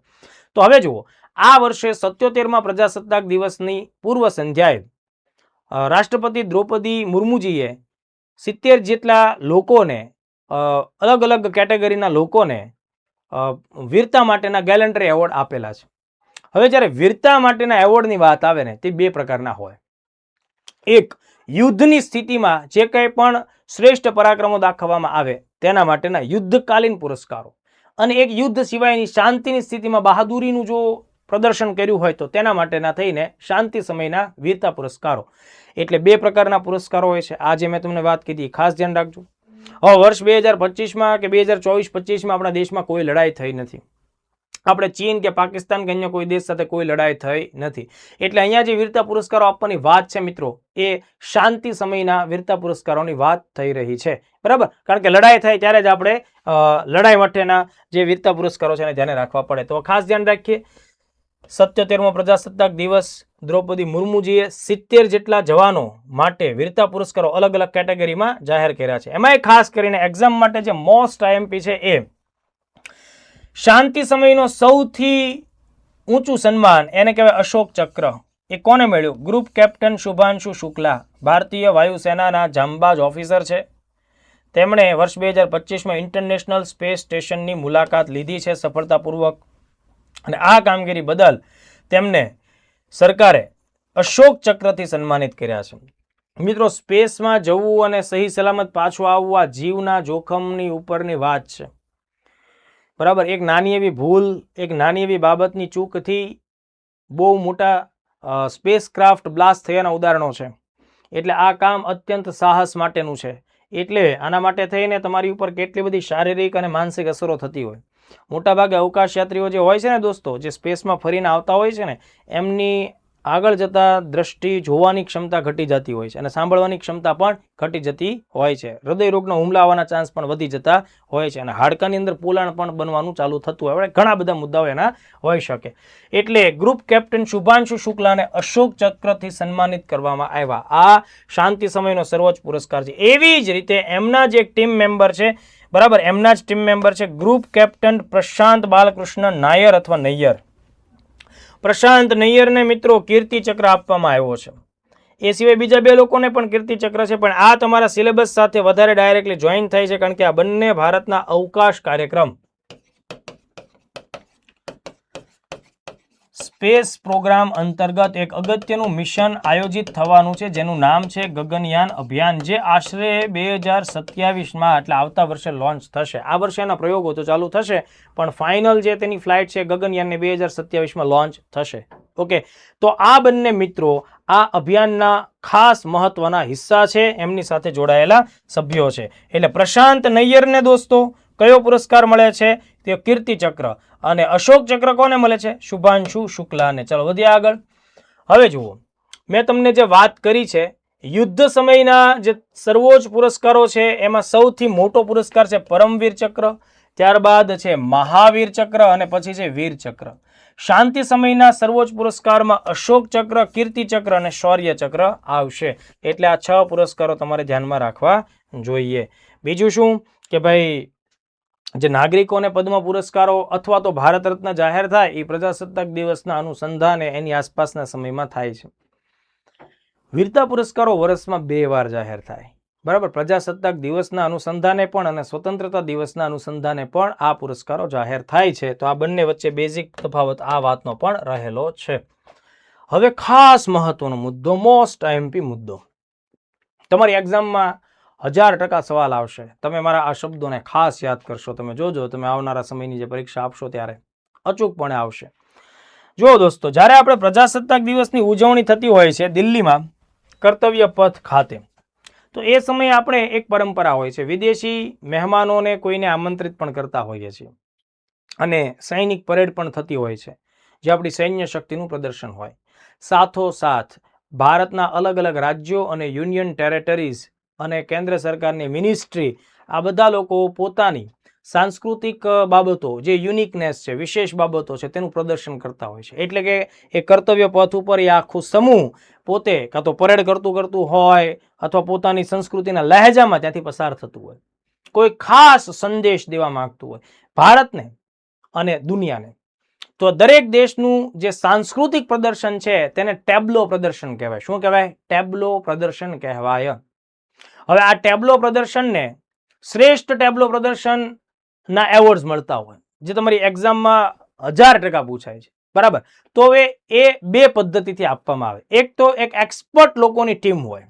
તો હવે જુઓ, આ વર્ષે 77માં પ્રજાસત્તાક દિવસની પૂર્વ સંધ્યાએ રાષ્ટ્રપતિ દ્રૌપદી મુર્મુજીએ 70 જેટલા લોકોને, અલગ અલગ કેટેગરીના લોકોને વીરતા માટેના ગેલેન્ટરી એવોર્ડ આપેલા છે. હવે જ્યારે વીરતા માટેના એવોર્ડની વાત આવે ને, તે 2 પ્રકારના હોય. એક, યુદ્ધની સ્થિતિમાં જે કંઈ પણ શ્રેષ્ઠ પરાક્રમો દાખવવામાં આવે તેના માટેના યુદ્ધકાલીન પુરસ્કારો, અને એક યુદ્ધ સિવાયની શાંતિની સ્થિતિમાં બહાદુરીનું જો પ્રદર્શન કર્યું હોય તો તેના માટેના થઈને શાંતિ સમયના વીરતા પુરસ્કારો. એટલે 2 પ્રકારના પુરસ્કારો હોય છે. આજે મેં તમને વાત કીધી, ખાસ ધ્યાન રાખજો. હવે વર્ષ 2025માં કે 2024-25માં આપણા દેશમાં કોઈ લડાઈ થઈ નથી. આપણે ચીન કે પાકિસ્તાન કે અન્ય કોઈ દેશ સાથે કોઈ લડાઈ થઈ નથી. એટલે અહીંયા જે વીરતા પુરસ્કારો આપવાની વાત છે મિત્રો, એ શાંતિ સમયના વીરતા પુરસ્કારોની વાત થઈ રહી છે. બરાબર, કારણ કે લડાઈ થાય ત્યારે જ આપણે લડાઈ માટેના જે વીરતા પુરસ્કારો છે એને ધ્યાને રાખવા પડે. તો ખાસ ધ્યાન રાખીએ, 77મો પ્રજાસત્તાક દિવસ દ્રૌપદી મુર્મુજીએ 70 જેટલા જવાનો માટે વીરતા પુરસ્કારો અલગ અલગ કેટેગરીમાં જાહેર કર્યા છે. એમાં ખાસ કરીને એક્ઝામ માટે જે મોસ્ટ આઈએમપી છે એ શાંતિ સમયનો સૌથી ઊંચું સન્માન એને કહેવાય અશોક ચક્ર. એ કોને મળ્યું? ગ્રુપ કેપ્ટન શુભાંશુ શુક્લા, ભારતીય વાયુસેનાના જાંબાજ ઓફિસર છે. તેમણે વર્ષ 2025માં ઇન્ટરનેશનલ સ્પેસ સ્ટેશનની મુલાકાત લીધી છે સફળતાપૂર્વક, અને આ કામગીરી બદલ તેમને સરકારે અશોક ચક્રથી સન્માનિત કર્યા છે. મિત્રો, સ્પેસમાં જવું અને સહી સલામત પાછું આવવું આ જીવના જોખમની ઉપરની વાત છે. બરાબર, એક નાની એવી ભૂલ, એક નાની એવી બાબતની ચૂકથી બહુ મોટા સ્પેસ ક્રાફ્ટ બ્લાસ્ટ થયાના ઉદાહરણો છે. એટલે આ કામ અત્યંત સાહસ માટેનું છે. એટલે આના માટે થઈને તમારી ઉપર કેટલી બધી શારીરિક અને માનસિક અસરો થતી હોય. મોટાભાગે અવકાશ યાત્રીઓ જે હોય છે ને દોસ્તો, જે સ્પેસમાં ફરીને આવતા હોય છે ને, એમની આગળ જતા દ્રષ્ટિ જોવાની ક્ષમતા ઘટી જતી હોય છે અને સાંભળવાની ક્ષમતા પણ ઘટી જતી હોય છે. હૃદયરોગનો હુમલા આવવાના ચાન્સ પણ વધી જતા હોય છે અને હાડકાની અંદર પોલાણ પણ બનવાનું ચાલુ થતું હોય. ઘણા બધા મુદ્દાઓ એના હોઈ શકે. એટલે ગ્રુપ કેપ્ટન શુભાંશુ શુક્લાને અશોક ચક્રથી સન્માનિત કરવામાં આવ્યા. આ શાંતિ સમયનો સર્વોચ્ચ પુરસ્કાર છે. એવી જ રીતે એમના જે એક ટીમ મેમ્બર છે, બરાબર, એમના જ ટીમ મેમ્બર છે ગ્રુપ કેપ્ટન પ્રશાંત બાલકૃષ્ણ નાયર અથવા નૈયર. પ્રશાંત નૈયરને મિત્રો કીર્તિ ચક્ર આપવામાં આવ્યો છે. એ સિવાય બીજા 2 લોકોને પણ કીર્તિ ચક્ર છે, પણ આ તમારા સિલેબસ સાથે વધારે ડાયરેક્ટલી જોઈન થાય છે, કારણ કે આ બંને ભારતના અવકાશ કાર્યક્રમ સ્પેસ પ્રોગ્રામ અંતર્ગત એક અગત્યનું મિશન આયોજિત થવાનું છે, જેનું નામ છે ગગનયાન અભિયાન, જે આશરે 2027માં એટલે આવતા વર્ષે લોન્ચ થશે. આ વર્ષે એના પ્રયોગો તો ચાલુ થશે, પણ ફાઇનલ જે તેની ફ્લાઇટ છે ગગનયાનને 2027માં લોન્ચ થશે. ઓકે, તો આ બંને મિત્રો આ અભિયાનના ખાસ મહત્વના હિસ્સા છે, એમની સાથે જોડાયેલા સભ્યો છે. એટલે પ્રશાંત નૈયરને દોસ્તો કયો પુરસ્કાર મળે છે? તે કીર્તિ ચક્ર. અને અશોક ચક્ર કોને મળે છે? શુભાંશુ શુક્લાને. ચલો વધીએ આગળ. હવે જુઓ, મેં તમને જે વાત કરી છે યુદ્ધ સમયના જે સર્વોચ્ચ પુરસ્કારો છે એમાં સૌથી મોટો પુરસ્કાર છે પરમવીર ચક્ર, ત્યારબાદ છે મહાવીર ચક્ર અને પછી છે વીર ચક્ર. શાંતિ સમયના સર્વોચ્ચ પુરસ્કારમાં અશોક ચક્ર, કીર્તિ ચક્ર અને શૌર્ય ચક્ર આવશે. એટલે આ 6 પુરસ્કારો તમારે ધ્યાનમાં રાખવા જોઈએ. બીજું શું કે ભાઈ જે નાગરિકોને પદ્મ પુરસ્કારો અથવા તો ભારત રત્ન જાહેર થાય એ પ્રજાસત્તાક દિવસના અનુસંધાને એની આસપાસના સમયમાં થાય છે. વીરતા પુરસ્કારો વર્ષમાં 2 વાર જાહેર થાય. બરાબર, પ્રજાસત્તાક દિવસના અનુસંધાને પણ અને સ્વતંત્રતા દિવસના અનુસંધાને પણ આ પુરસ્કારો જાહેર થાય છે. તો આ બંને વચ્ચે બેઝિક તફાવત આ વાતનો પણ રહેલો છે. હવે ખાસ મહત્વનો મુદ્દો, મોસ્ટ આઈએમપી મુદ્દો. તમારી એક્ઝામમાં 1000% સવાલ આવશે. તમે મારા આ શબ્દોને ખાસ યાદ કરશો. તમે જોજો, તમે આવનારા સમયની જે પરીક્ષા આપશો ત્યારે અચૂકપણે આવશે. જો દોસ્તો, જ્યારે આપણે પ્રજાસત્તાક દિવસની ઉજવણી થતી હોય છે દિલ્હીમાં કર્તવ્ય પથ ખાતે, તો એ સમયે આપણે એક પરંપરા હોય છે, વિદેશી મહેમાનોને કોઈને આમંત્રિત પણ કરતા હોઈએ છીએ અને સૈનિક પરેડ પણ થતી હોય છે, જે આપણી સૈન્ય શક્તિનું પ્રદર્શન હોય. સાથોસાથ ભારતના અલગ અલગ રાજ્યો અને યુનિયન ટેરેટરીઝ અને કેન્દ્ર સરકારની મિનિસ્ટ્રી, આ બધા લોકો પોતાની સાંસ્કૃતિક બાબતો, જે યુનિકનેસ છે, વિશેષ બાબતો છે, તેનું પ્રદર્શન કરતા હોય છે. એટલે કે એ કર્તવ્ય પથ ઉપર એ આખું સમૂહ પોતે કાં તો પરેડ કરતું હોય અથવા પોતાની સંસ્કૃતિના લહેજામાં ત્યાંથી પસાર થતું હોય, કોઈ ખાસ સંદેશ દેવા માંગતું હોય ભારતને અને દુનિયાને. તો દરેક દેશનું જે સાંસ્કૃતિક પ્રદર્શન છે તેને ટેબ્લો પ્રદર્શન કહેવાય. શું કહેવાય? ટેબ્લો પ્રદર્શન કહેવાય. હવે આ ટેબ્લો પ્રદર્શનને શ્રેષ્ઠ ટેબ્લો પ્રદર્શન ના એવોર્ડ્સ મળતા હોય, જે તમારી એક્ઝામમાં 1000% પૂછાય છે. બરાબર, તો હવે એ 2 પદ્ધતિથી આપવામાં આવે. એક તો એક એક્સપર્ટ લોકોની ટીમ હોય,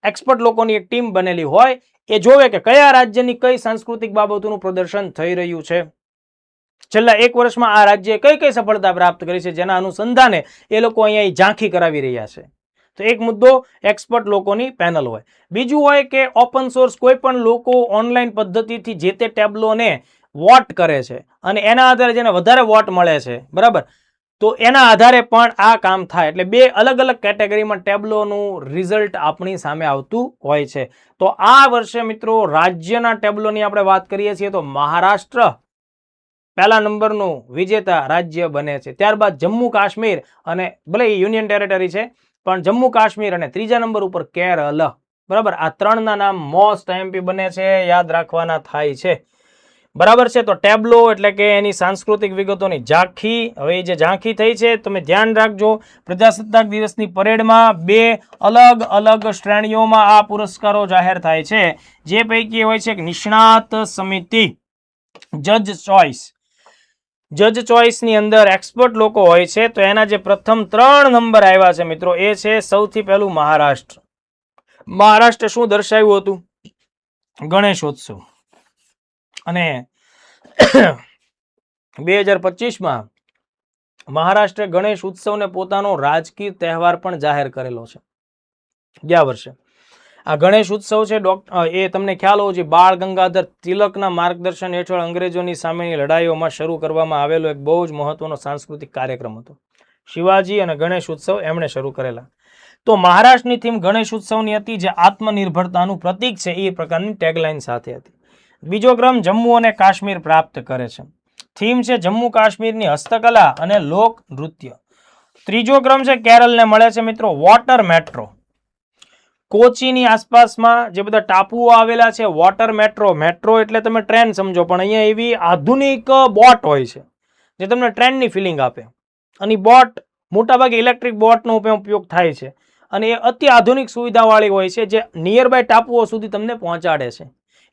એક્સપર્ટ લોકોની એક ટીમ બનેલી હોય, એ જોવે કે કયા રાજ્યની કઈ સાંસ્કૃતિક બાબતોનું પ્રદર્શન થઈ રહ્યું છે, છેલ્લા 1 વર્ષમાં આ રાજ્યએ કઈ કઈ સફળતા પ્રાપ્ત કરી છે, જેના અનુસંધાને એ લોકો અહીંયા ઝાંખી કરાવી રહ્યા છે. તો એક મુદ્દો એક્સપર્ટ લોકોની પેનલ હોય. બીજું હોય કે ઓપન સોર્સ, કોઈ પણ લોકો ઓનલાઈન પદ્ધતિથી જે તે ટેબ્લોને વોટ કરે છે અને એના આધારે જેને વધારે વોટ મળે છે, બરાબર, તો એના આધારે પણ આ કામ થાય. એટલે 2 અલગ અલગ કેટેગરીમાં ટેબ્લોનું રિઝલ્ટ આપણી સામે આવતું હોય છે. તો આ વર્ષે મિત્રો રાજ્યના ટેબ્લોની આપણે વાત કરીએ છીએ તો મહારાષ્ટ્ર પહેલા નંબરનું વિજેતા રાજ્ય બને છે. ત્યારબાદ જમ્મુ કાશ્મીર, અને ભલે યુનિયન ટેરેટરી છે પણ જમ્મુ કાશ્મીર, અને ત્રીજા નંબર ઉપર કેરળ. બરાબર, આ 3ના નામ મોસ્ટ આઈએમપી બને છે, યાદ રાખવાના થાય છે. બરાબર છે. તો ટેબ્લો એટલે કે એની સાંસ્કૃતિક વિગતોની ઝાંખી. હવે જે ઝાંખી થઈ છે, તમે ધ્યાન રાખજો, પ્રજાસત્તાક દિવસની પરેડમાં 2 અલગ અલગ શ્રેણીઓમાં આ પુરસ્કારો જાહેર થાય છે, જે પૈકી હોય છે નિષ્ણાત સમિતિ, જજ ચોઇસ. જજ ચોઇસની અંદર એક્સપર્ટ લોકો હોય છે. તો એના જે પ્રથમ 3 નંબર આવ્યા છે મિત્રો, એ છે સૌથી પહેલું મહારાષ્ટ્ર. મહારાષ્ટ્ર શું દર્શાવ્યું હતું? ગણેશોત્સવ. અને 2025માં મહારાષ્ટ્રે ગણેશ ઉત્સવને પોતાનો રાજકીય તહેવાર પણ જાહેર કરેલો છે. ગયા વર્ષે આ ગણેશ ઉત્સવ છે એ તમને ખ્યાલ હોવો જોઈએ, બાળ ગંગાધર તિલકના માર્ગદર્શન હેઠળ અંગ્રેજોની સામેની લડાઈઓમાં શરૂ કરવામાં આવેલો એક બહુ જ મહત્વનો સાંસ્કૃતિક કાર્યક્રમ હતો. શિવાજી અને ગણેશ ઉત્સવ એમણે શરૂ કરેલા. તો મહારાષ્ટ્રની થીમ ગણેશ ઉત્સવની હતી, જે આત્મનિર્ભરતાનું પ્રતીક છે એ પ્રકારની ટેગલાઇન સાથે હતી. બીજો ક્રમ જમ્મુ અને કાશ્મીર પ્રાપ્ત કરે છે. થીમ છે જમ્મુ કાશ્મીરની હસ્તકલા અને લોક નૃત્ય. ત્રીજો ક્રમ છે કેરળને મળે છે મિત્રો વોટર મેટ્રો. કોચીની આસપાસમાં જે બધા ટાપુઓ આવેલા છે, વોટર મેટ્રો. મેટ્રો એટલે તમે ટ્રેન સમજો, પણ અહીંયા એવી આધુનિક બોટ હોય છે જે તમને ટ્રેનની ફિલિંગ આપે. અને બોટ મોટાભાગે ઇલેક્ટ્રિક બોટનો ઉપયોગ થાય છે અને એ અતિ આધુનિક સુવિધાવાળી હોય છે, જે નિયર બાય ટાપુઓ સુધી તમને પહોંચાડે છે.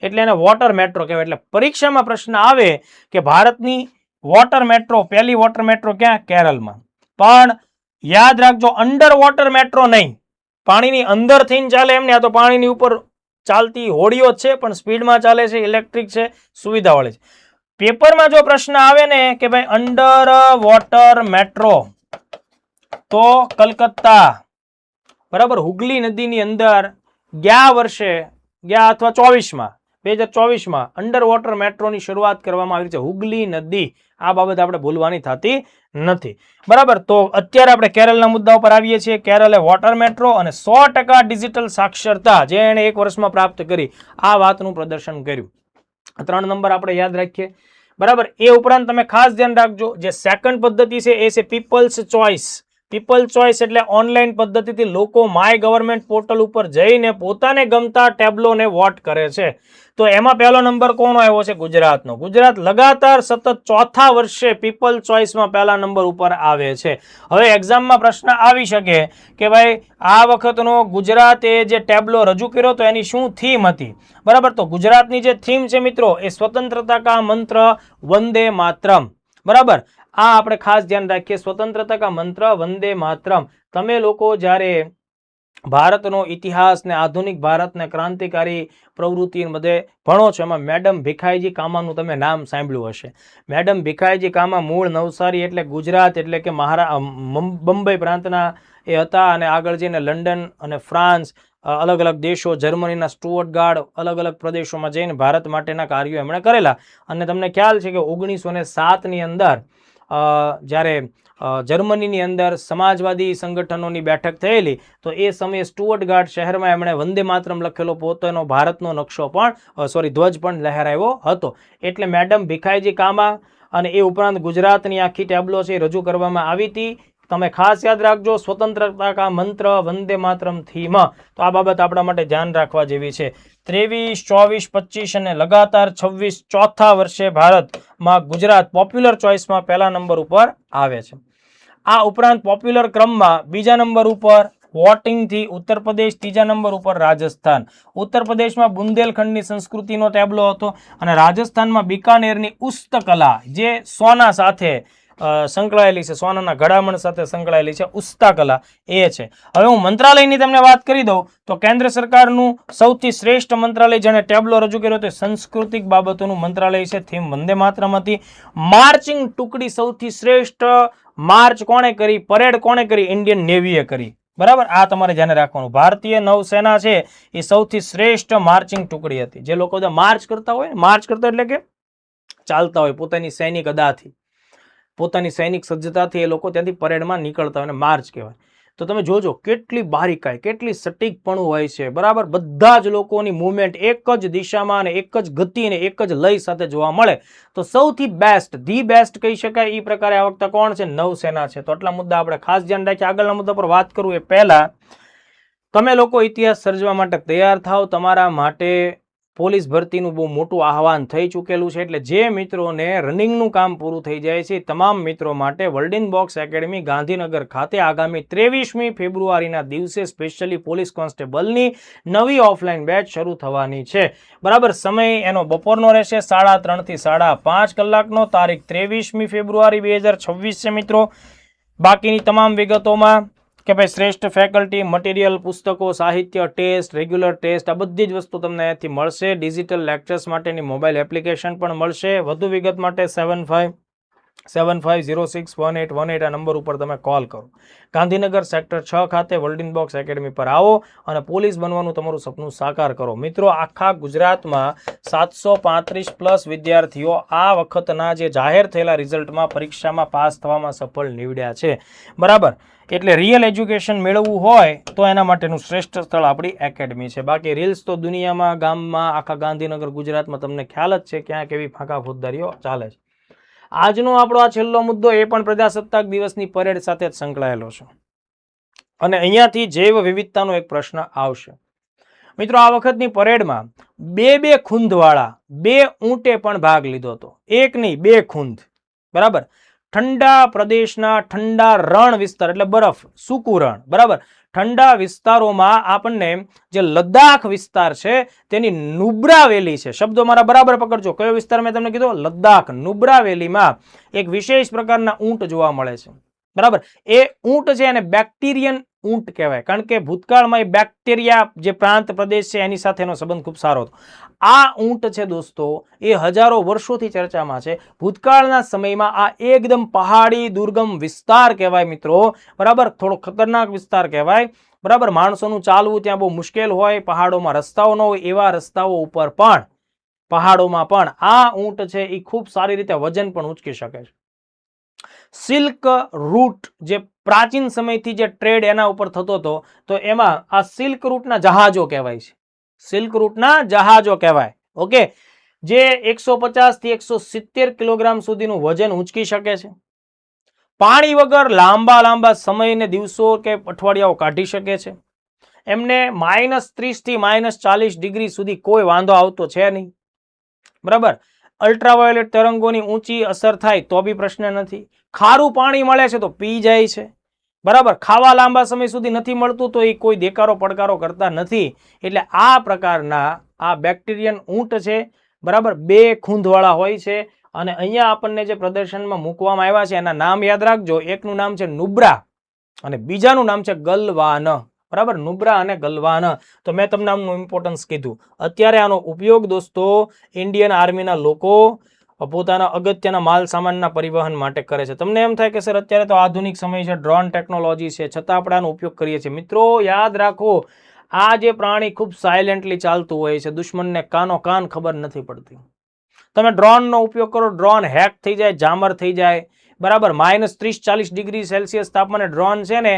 એટલે એને વોટર મેટ્રો કહેવાય. એટલે પરીક્ષામાં પ્રશ્ન આવે કે ભારતની વોટર મેટ્રો, પહેલી વોટર મેટ્રો ક્યાં? કેરળમાં. પણ યાદ રાખજો, અંડર વોટર મેટ્રો નહીં, પાણીની અંદર થઈને ચાલે એમ ને. આ તો પાણીની ઉપર ચાલતી હોડીઓ છે, પણ સ્પીડમાં ચાલે છે, ઇલેક્ટ્રિક છે, સુવિધાવાળી છે. પેપરમાં જો પ્રશ્ન આવે ને કે ભાઈ અંડર વોટર મેટ્રો, તો કલકત્તા, બરાબર, હુગલી નદીની અંદર ગયા વર્ષે, ગયા અથવા 24માં 2024માં અંડર વોટર મેટ્રોની શરૂઆત કરવામાં આવી છે, હુગલી નદી. આ બાબત આપણે ભૂલવાની થતી નથી. બરાબર, તો અત્યારે આપણે કેરળના મુદ્દા ઉપર આવીએ છીએ. કેરળે વોટર મેટ્રો અને 100% ડિજિટલ સાક્ષરતા જે એણે 1 વર્ષમાં પ્રાપ્ત કરી, આ વાતનું પ્રદર્શન કર્યું. 3 નંબર આપણે યાદ રાખીએ. બરાબર, એ ઉપરાંત તમે ખાસ ધ્યાન રાખજો, જે સેકન્ડ પદ્ધતિ છે એ છે પીપલ્સ ચોઇસ. પીપલ ચોઇસ એટલે ઓનલાઈન પદ્ધતિથી લોકો માય ગવર્મેન્ટ પોર્ટલ ઉપર જઈને પોતાને ગમતા ટેબ્લોને વોટ કરે છે. તો એમાં પહેલો નંબર કોનો આવ્યો છે? ગુજરાતનો. ગુજરાત લગાતાર સતત 4થા વર્ષે પીપલ ચોઇસમાં પહેલા નંબર ઉપર આવે છે. હવે એક્ઝામમાં પ્રશ્ન આવી શકે કે ભાઈ આ વખતનો ગુજરાતે જે ટેબ્લો રજૂ કર્યો તો એની શું થીમ હતી? બરાબર, તો ગુજરાતની જે થીમ છે મિત્રો એ સ્વતંત્રતા કા મંત્ર વંદે માતરમ. બરાબર, આ આપણે ખાસ ધ્યાન રાખીએ. સ્વતંત્રતા કા મંત્ર વંદે માતરમ. તમે લોકો જ્યારે ભારતનો ઇતિહાસ ને આધુનિક ભારતને ક્રાંતિકારી પ્રવૃત્તિ બધે ભણો છો, એમાં મેડમ ભીખાઈજી કામાનું તમે નામ સાંભળ્યું હશે. મેડમ ભીખાઈજી કામા મૂળ નવસારી એટલે ગુજરાત એટલે કે બંબઈ પ્રાંતના એ હતા, અને આગળ જઈને લંડન અને ફ્રાન્સ, અલગ અલગ દેશો, જર્મનીના સ્ટુઅર્ટગાર્ડ, અલગ અલગ પ્રદેશોમાં જઈને ભારત માટેના કાર્યો એમણે કરેલા. અને તમને ખ્યાલ છે કે 1907ની અંદર જ્યારે જર્મનીની અંદર સમાજવાદી સંગઠનોની બેઠક થયેલી, તો એ સમયે સ્ટુઅર્ટગાર્ડ શહેરમાં એમણે વંદે માતરમ લખેલો પોતાનો ભારતનો નકશો પણ ધ્વજ પણ લહેરાવ્યો હતો. એટલે મેડમ ભીખાઈજી કામા અને એ ઉપરાંત ગુજરાતની આખી ટેબ્લો છે રજૂ કરવામાં આવી હતી. તમે ખાસ યાદ રાખજો, સ્વતંત્રતા કા મંત્ર વંદે માતરમ થીમ. તો આ બાબત આપણા માટે ધ્યાન રાખવા જેવી છે. 23, 24, 25 અને લગાતાર 26 ચોથા વર્ષે ભારતમાં ગુજરાત પોપ્યુલર ચોઇસમાં પહેલા નંબર ઉપર આવે છે. આ ઉપરાંત પોપ્યુલર ક્રમમાં બીજા નંબર ઉપર વોટિંગથી ઉત્તર પ્રદેશ, ત્રીજા નંબર ઉપર રાજસ્થાન. ઉત્તર પ્રદેશમાં બુંદેલખંડની સંસ્કૃતિનો ટેબ્લો હતો અને રાજસ્થાનમાં બિકાનેરની ઉસ્તકલા જે સોના સાથે સંકળાયેલી છે, સોનાના ઘડામણ સાથે સંકળાયેલી છે, ઉસ્તકલા એ છે. હવે હું મંત્રાલયની તમને વાત કરી દઉં તો કેન્દ્ર સરકારનું સૌથી શ્રેષ્ઠ મંત્રાલય જેને ટેબ્લો રજૂ કર્યો તે સાંસ્કૃતિક બાબતોનું મંત્રાલય છે. થીમ વંદે માતરમ હતી. માર્ચિંગ ટુકડી સૌથી શ્રેષ્ઠ માર્ચ કોણે કરી, પરેડ કોણે કરી? ઇન્ડિયન નેવીએ કરી. બરાબર, આ તમારે ધ્યાને રાખવાનું. ભારતીય નૌસેના છે એ સૌથી શ્રેષ્ઠ માર્ચિંગ ટુકડી હતી. જે લોકો માર્ચ કરતા હોય, માર્ચ કરતા એટલે કે ચાલતા હોય પોતાની સૈનિક અદાથી, પોતાની સૈનિક સજ્જતાથી, એ લોકો ત્યાંથી પરેડમાં નીકળતા હોય, માર્ચ કહેવાય. તો તમે જોજો કેટલી બારીકાઈ, કેટલી સટીકપણું હોય છે. બરાબર, બધા જ લોકોની મુવમેન્ટ એક જ દિશામાં અને એક જ ગતિ અને એક જ લય સાથે જોવા મળે. તો સૌથી બેસ્ટ, ધી બેસ્ટ કહી શકાય એ પ્રકારે આ વખતે કોણ છે? નૌસેના છે. તો આટલા મુદ્દા આપણે ખાસ ધ્યાન રાખીએ. આગળના મુદ્દા પર વાત કરું એ પહેલા તમે લોકો ઇતિહાસ સર્જવા માટે તૈયાર થાવ. તમારા માટે પોલીસ ભરતીનું બહુ મોટું આહવાન થઈ ચૂકેલું છે. એટલે જે મિત્રોને રનિંગનું કામ પૂરું થઈ જાય છે તમામ મિત્રો માટે વર્લ્ડ બોક્સ એકેડમી ગાંધીનગર ખાતે આગામી 23મી ફેબ્રુઆરીના દિવસે સ્પેશિયલી પોલીસ કોન્સ્ટેબલની નવી ઓફલાઈન બેચ શરૂ થવાની છે. બરાબર, સમય એનો બપોરનો રહેશે 3:30 થી 5:30 કલાકનો. તારીખ 23મી ફેબ્રુઆરી 2026 છે મિત્રો. બાકીની તમામ વિગતોમાં કે ભાઈ શ્રેષ્ઠ ફેકલ્ટી, મટીરિયલ, પુસ્તકો, સાહિત્ય, ટેસ્ટ, રેગ્યુલર ટેસ્ટ, આ બધી જ વસ્તુ તમને અહીંયાથી મળશે. ડિજિટલ લેક્ચર્સ માટેની મોબાઈલ એપ્લિકેશન પણ મળશે. વધુ વિગત માટે 7505061818 આ નંબર ઉપર તમે કોલ કરો. ગાંધીનગર સેક્ટર 6 ખાતે વર્લ્ડ બોક્સ એકેડમી પર આવો અને પોલીસ બનવાનું તમારું સપનું સાકાર કરો. મિત્રો, આખા ગુજરાતમાં 735+ વિદ્યાર્થીઓ આ વખતના જે જાહેર થયેલા રિઝલ્ટમાં પરીક્ષામાં પાસ થવામાં સફળ નીવડ્યા છે. બરાબર, એટલે રિયલ એજ્યુકેશન મેળવવું હોય તો એના માટેનું શ્રેષ્ઠ સ્થળ આપણી એકેડમી છે. બાકી રીલ્સ તો દુનિયામાં, ગામમાં, આખા ગાંધીનગર ગુજરાતમાં તમને ખ્યાલ જ છે ક્યાં કેવી ફાંકા ફોજદારીઓ ચાલે છે. આજનો આપણો આ છેલ્લો મુદ્દો એ પણ પ્રજાસત્તાક દિવસની પરેડ સાથે જ સંકળાયેલો છે અને અહીંયાથી જૈવ વિવિધતાનો એક પ્રશ્ન આવશે. મિત્રો, આ વખતની પરેડમાં બે ખૂંદવાળા 2 ઊંટે પણ ભાગ લીધો હતો. એક નહીં, 2 ખૂંદ. બરાબર, ઠંડા પ્રદેશના ઠંડા રણ વિસ્તાર એટલે બરફ, સૂકું રણ. બરાબર, ઠંડા વિસ્તારોમાં આપણને જે લદ્દાખ વિસ્તાર છે તેની નુબ્રા વેલી છે. શબ્દો મારા બરાબર પકડજો. કયો વિસ્તાર મેં તમને કીધો? લદ્દાખ. નુબ્રા વેલીમાં એક વિશેષ પ્રકારના ઊંટ જોવા મળે છે. બરાબર, એ ઊંટ છે એને બેક્ટેરિયન ઊંટ કહેવાય, કારણ કે ભૂતકાળમાં એ બેક્ટેરિયા જે પ્રાંત પ્રદેશ છે એની સાથેનો સંબંધ ખૂબ સારો હતો. આ ઊંટ છે દોસ્તો એ હજારો વર્ષોથી ચર્ચામાં છે. ભૂતકાળના સમયમાં આ એકદમ પહાડી દુર્ગમ વિસ્તાર કહેવાય મિત્રો. બરાબર, થોડો ખતરનાક વિસ્તાર કહેવાય. બરાબર, માણસોનું ચાલવું ત્યાં બહુ મુશ્કેલ હોય, પહાડોમાં રસ્તાઓ ન હોય, એવા રસ્તાઓ ઉપર પણ પહાડોમાં પણ આ ઊંટ છે એ ખૂબ સારી રીતે વજન પણ ઉંચકી શકે છે. સિલ્ક રૂટ જે પ્રાચીન સમયથી જે ટ્રેડ એના ઉપર થતો હતો, તો એમાં આ સિલ્ક રૂટના જહાજો કહેવાય છે. સિલ્ક રૂટના જહાજો કહેવાય. ઓકે, જે 150 થી 170 કિલોગ્રામ સુધીનું વજન ઉંચકી શકે છે. પાણી વગર લાંબા સમયને દિવસો કે અઠવાડિયાઓ કાઢી શકે છે. એમને -30 થી -40 ડિગ્રી સુધી કોઈ વાંધો આવતો છે નહીં. બરાબર. અલ્ટ્રાવાયોલેટ તરંગોની ઊંચી અસર થાય તો બી પ્રશ્ન નથી. ખારું પાણી મળે છે તો પી જાય છે. બરાબર. ખાવા લાંબા સમય સુધી નથી મળતું તો એ કોઈ દેકારો પડકારો કરતા નથી. એટલે આ પ્રકારના આ બેક્ટેરિયન ઊંટ છે. બરાબર. 2 ખૂંધવાળા હોય છે. અને અહીંયા આપણને જે પ્રદર્શનમાં મૂકવામાં આવ્યા છે એના નામ યાદ રાખજો. એકનું નામ છે નુબ્રા અને બીજાનું નામ છે ગલવાન. બરાબર. નુબ્રા અને ગલવાન. તો મેં તમને આમનું ઇમ્પોર્ટન્સ કીધું. અત્યારે આનો ઉપયોગ દોસ્તો ઇન્ડિયન આર્મીના લોકો પોતાના અગત્યના માલ સામાનના પરિવહન માટે કરે છે. તમને એમ થાય કે સર અત્યારે તો આધુનિક સમય છે, ડ્રોન ટેકનોલોજી છે, છતાં આપણે આનો ઉપયોગ કરીએ છીએ. મિત્રો યાદ રાખો, આ જે પ્રાણી ખૂબ સાયલેન્ટલી ચાલતું હોય છે, દુશ્મનને કાનો કાન ખબર નથી પડતી. તમે ડ્રોનનો ઉપયોગ કરો, ડ્રોન હેક થઈ જાય, જામર થઈ જાય. બરાબર. -30-40 ડિગ્રી સેલ્સિયસ તાપમાને ડ્રોન છે ને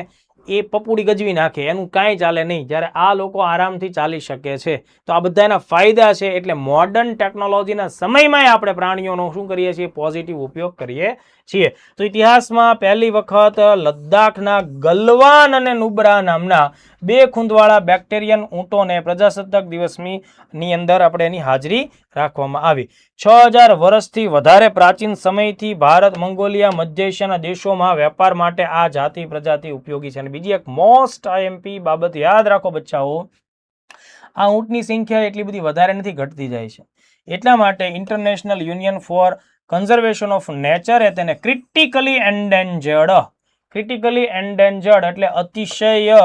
એ પપુડી ગજવી નાખે, એનું કાંઈ ચાલે નહીં. જ્યારે આ લોકો આરામથી ચાલી શકે છે. તો આ બધા એના ફાયદા છે. એટલે મોડર્ન ટેકનોલોજીના સમયમાં આપણે પ્રાણીઓનો શું કરીએ છીએ? પોઝિટિવ ઉપયોગ કરીએ છીએ. તો ઇતિહાસમાં પહેલી વખત લદ્દાખના ગલવાન અને નુબ્રા નામના 2 ખૂંધવાળા બેક્ટેરિયન ઊંટોને પ્રજાસત્તાક દિવસની અંદર આપણે એની હાજરી રાખવામાં આવી. 6000 વર્ષથી વધારે પ્રાચીન સમયથી ભારત, મંગોલિયા, મધ્ય એશિયાના દેશોમાં વેપાર માટે આ જાતિ પ્રજાતિ ઉપયોગી છે. અને બીજી એક મોસ્ટ આઈએમપી બાબત યાદ રાખો બચ્ચાઓ, આ ઊંટની સંખ્યા એટલી બધી વધારે નથી, ઘટતી જાય છે. એટલા માટે international union for conservation of nature તેને ક્રિટિકલી એન્ડેન્જર્ડ એટલે અતિશય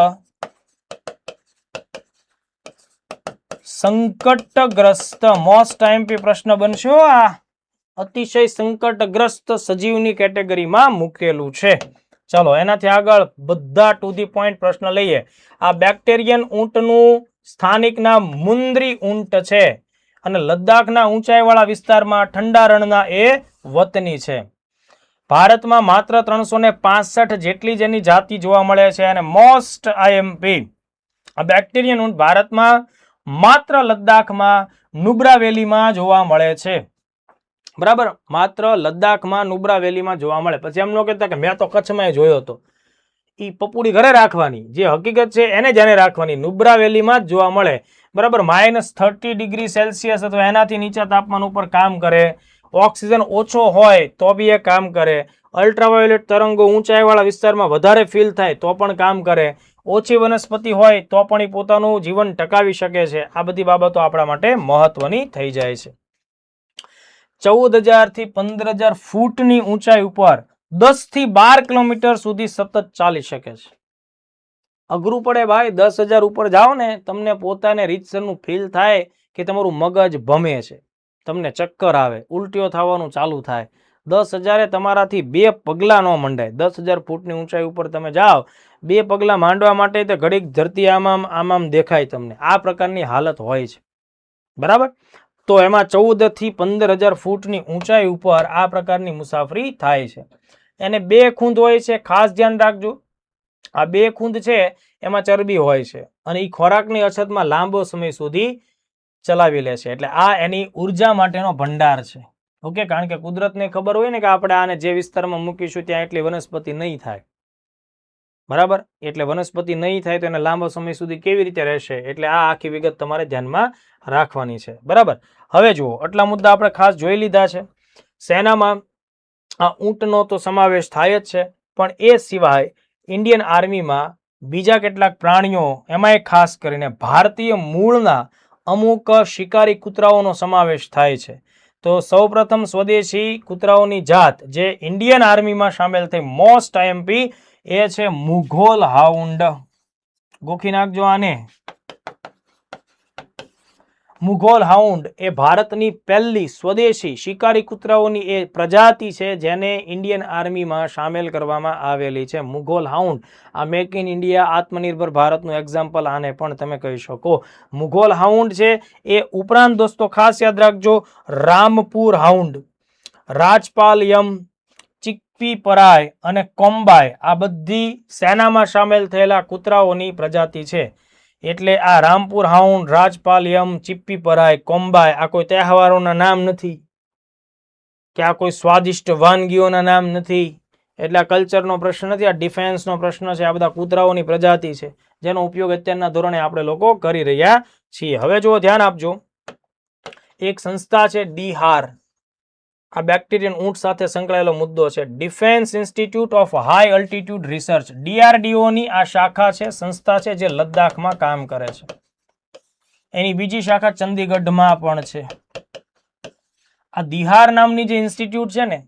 સંકટગ્રસ્ત. મોસ્ટ આઈએમપી પ્રશ્ન બનશે. આ અતિશય સંકટગ્રસ્ત સજીવની કેટેગરીમાં મૂકેલું છે. ચલો એનાથી આગળ બધા ટુ ધી પોઈન્ટ પ્રશ્ન લઈએ. આ બેક્ટેરિયન ઊંટનું સ્થાનિક નામ મુંદ્રી ઊંટ છે અને લદ્દાખના ઊંચાઈવાળા વિસ્તારમાં ઠંડા રણના એ વતની છે. ભારતમાં માત્ર 365 જેટલી જ એની જાતિ જોવા મળે છે. અને મોસ્ટ આઈએમપી આ બેક્ટેરિયન ઊંટ ભારતમાં માત્ર લદ્દાખમાં નુબ્રા વેલીમાં જોવા મળે છે. બરાબર. માત્ર લદ્દાખમાં નુબ્રા વેલીમાં જોવા મળે. પછી એમ ન કહેતા કે મેં તો કચ્છમાં જોયો હતો. એ પપુડી ઘરે રાખવાની, જે હકીકત છે એને જ રાખવાની. નુબ્રા વેલીમાં જ જોવા મળે. બરાબર. -30 ડિગ્રી સેલ્સિયસ અથવા એનાથી નીચા તાપમાન ઉપર કામ કરે. ઓક્સિજન ઓછો હોય તો બી એ કામ કરે. અલ્ટ્રાવાયોલેટ તરંગો ઊંચાઈવાળા વિસ્તારમાં વધારે ફીલ થાય તો પણ કામ કરે. ઓછી વનસ્પતિ હોય તો પણ એ પોતાનું જીવન ટકાવી શકે છે. આ બધી બાબતો આપણા માટે મહત્વની થઈ જાય છે. 14,000 થી 15,000 ફૂટની ઊંચાઈ ઉપર 10 થી 12 કિલોમીટર સુધી સતત ચાલી શકે છે. અઘરું પડે ભાઈ. 10,000 ઉપર જાઓ ને, તમને પોતાને રીતસરનું ફીલ થાય કે તમારું મગજ ભમે છે, તમને ચક્કર આવે, ઉલટીઓ થવાનું ચાલુ થાય. 10,000 તમારાથી 2 પગલા ન મંડાય. 10,000 ફૂટની ઊંચાઈ ઉપર તમે જાઓ, 2 પગલા માંડવા માટે તો ઘડીક ધરતી આમ દેખાય તમને. આ પ્રકારની હાલત હોય છે. બરાબર. તો એમાં 14 થી 15,000 ફૂટની ઊંચાઈ ઉપર આ પ્રકારની મુસાફરી થાય છે. એને 2 ખૂંધ હોય છે. ખાસ ધ્યાન રાખજો, આ 2 ખૂંધ છે એમાં ચરબી હોય છે અને એ ખોરાકની અછતમાં લાંબો સમય સુધી ચલાવી લે છે. એટલે આ એની ઉર્જા માટેનો ભંડાર છે. ઓકે. કારણ કે કુદરતને ખબર હોય ને કે આપણે આને જે વિસ્તારમાં મૂકીશું ત્યાં એટલી વનસ્પતિ નહીં થાય. બરાબર. એટલે વનસ્પતિ નહીં થાય તો એને લાંબા સમય સુધી કેવી રીતે રહેશે? એટલે આ આખી વિગત તમારે ધ્યાનમાં રાખવાની છે. બરાબર. હવે જુઓ, આટલા મુદ્દા આપણે ખાસ જોઈ લીધા છે. સેનામાં આ ઊંટનો તો સમાવેશ થાય જ છે, પણ એ સિવાય ઇન્ડિયન આર્મીમાં બીજા કેટલાક પ્રાણીઓ, એમાં ખાસ કરીને ભારતીય મૂળના અમુક શિકારી કૂતરાઓનો સમાવેશ થાય છે. તો સૌપ્રથમ સ્વદેશી કૂતરાઓની જાત જે ઇન્ડિયન આર્મીમાં સામેલ થઈ, મોસ્ટ આઈએમપી, એ છે મુઘોલ હાઉન્ડ. ગોખી નાખજો આને. મુઘોલ હાઉન્ડ એ ભારતની પહેલી સ્વદેશી શિકારી કૂતરાઓની એ પ્રજાતિ છે જેને ઇન્ડિયન આર્મીમાં સામેલ કરવામાં આવેલી છે. મુઘોલ હાઉન્ડ આ મેક ઇન ઇન્ડિયા આત્મનિર્ભર ભારતનું એક્ઝામ્પલ આને પણ તમે કહી શકો. મુઘોલ હાઉન્ડ છે એ ઉપરાંત દોસ્તો ખાસ યાદ રાખજો રામપુર હાઉન્ડ, રાજપાલયમ, ચિપ્પીપરાય અને કોમ્બાય આ બધી સેનામાં સામેલ થયેલા કૂતરાઓની પ્રજાતિ છે. એટલે આ રામપુર હાઉન્ડ, રાજપાલયમ, ચિપ્પીપરાય, કોમ્બાય આ કોઈ તહેવારોના નામ નથી કે આ કોઈ સ્વાદિષ્ટ વાનગીઓના નામ નથી. એટલે આ કલ્ચરનો પ્રશ્ન નથી, આ ડિફેન્સનો પ્રશ્ન છે. આ બધા કૂતરાઓની પ્રજાતિ છે જેનો ઉપયોગ અત્યારના ધોરણે આપણે લોકો કરી રહ્યા છીએ. હવે જો ધ્યાન આપજો, એક સંસ્થા છે ડીહાર, આ બેક્ટેરિયન ઊંટ સાથે સંકળાયેલો મુદ્દો છે. Defence institute of high altitude research, DRDO ની આ શાખા છે, સંસ્થા છે જે લદ્દાખમાં કામ કરે છે. એની બીજી શાખા ચંદીગઢમાં પણ છે. આ દિહાર નામની જે ઇન્સ્ટિટ્યૂટ છે ને,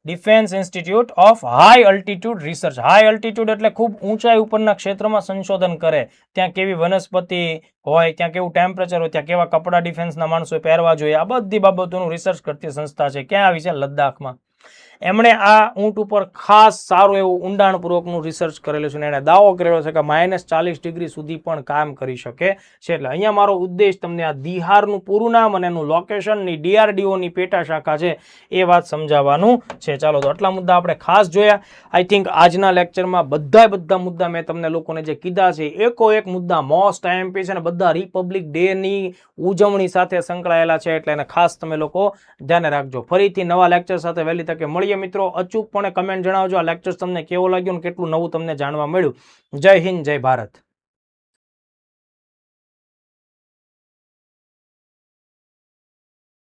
defence institute of high altitude research, high altitude એટલે ખૂબ ઊંચાઈ ઉપરના ક્ષેત્રમાં સંશોધન કરે. ત્યાં કેવી વનસ્પતિ હોય, ત્યાં કેવું ટેમ્પરેચર હોય, ત્યાં કેવા કપડા ડિફેન્સના માણસો પહેરવા જોઈએ, આ બધી બાબતોનું રિસર્ચ કરતી સંસ્થા છે. ક્યાં આવી છે? લદ્દાખમાં. એમણે આ ઊંટ ઉપર ખાસ સારું એવું ઊંડાણપૂર્વકનું રિસર્ચ કરેલું છે અને એણે દાવો કરેલો છે કે -40 ડિગ્રી સુધી પણ કામ કરી શકે છે. એટલે અહીંયા મારો ઉદ્દેશ તમને આ દિહારનું પૂરું નામ અને એનું લોકેશનની DRDOની પેટા શાખા છે એ વાત સમજાવવાનું છે. ચાલો તો આટલા મુદ્દા આપણે ખાસ જોયા. આઈ થિંક આજના લેક્ચરમાં બધા મુદ્દા મેં તમને લોકોને જે કીધા છે એકો એક મુદ્દા મોસ્ટ IMP છે અને બધા રિપબ્લિક ડેની ઉજવણી સાથે સંકળાયેલા છે. એટલે એને ખાસ તમે લોકો ધ્યાને રાખજો. ફરીથી નવા લેક્ચર સાથે વહેલી તકે મળીએ મિત્રો. અચૂકપણે કમેન્ટ જણાવજો આ લેક્ચર તમને કેવો લાગ્યો અને કેટલું નવું તમને જાણવા મળ્યું. જય હિન્દ, જય ભારત.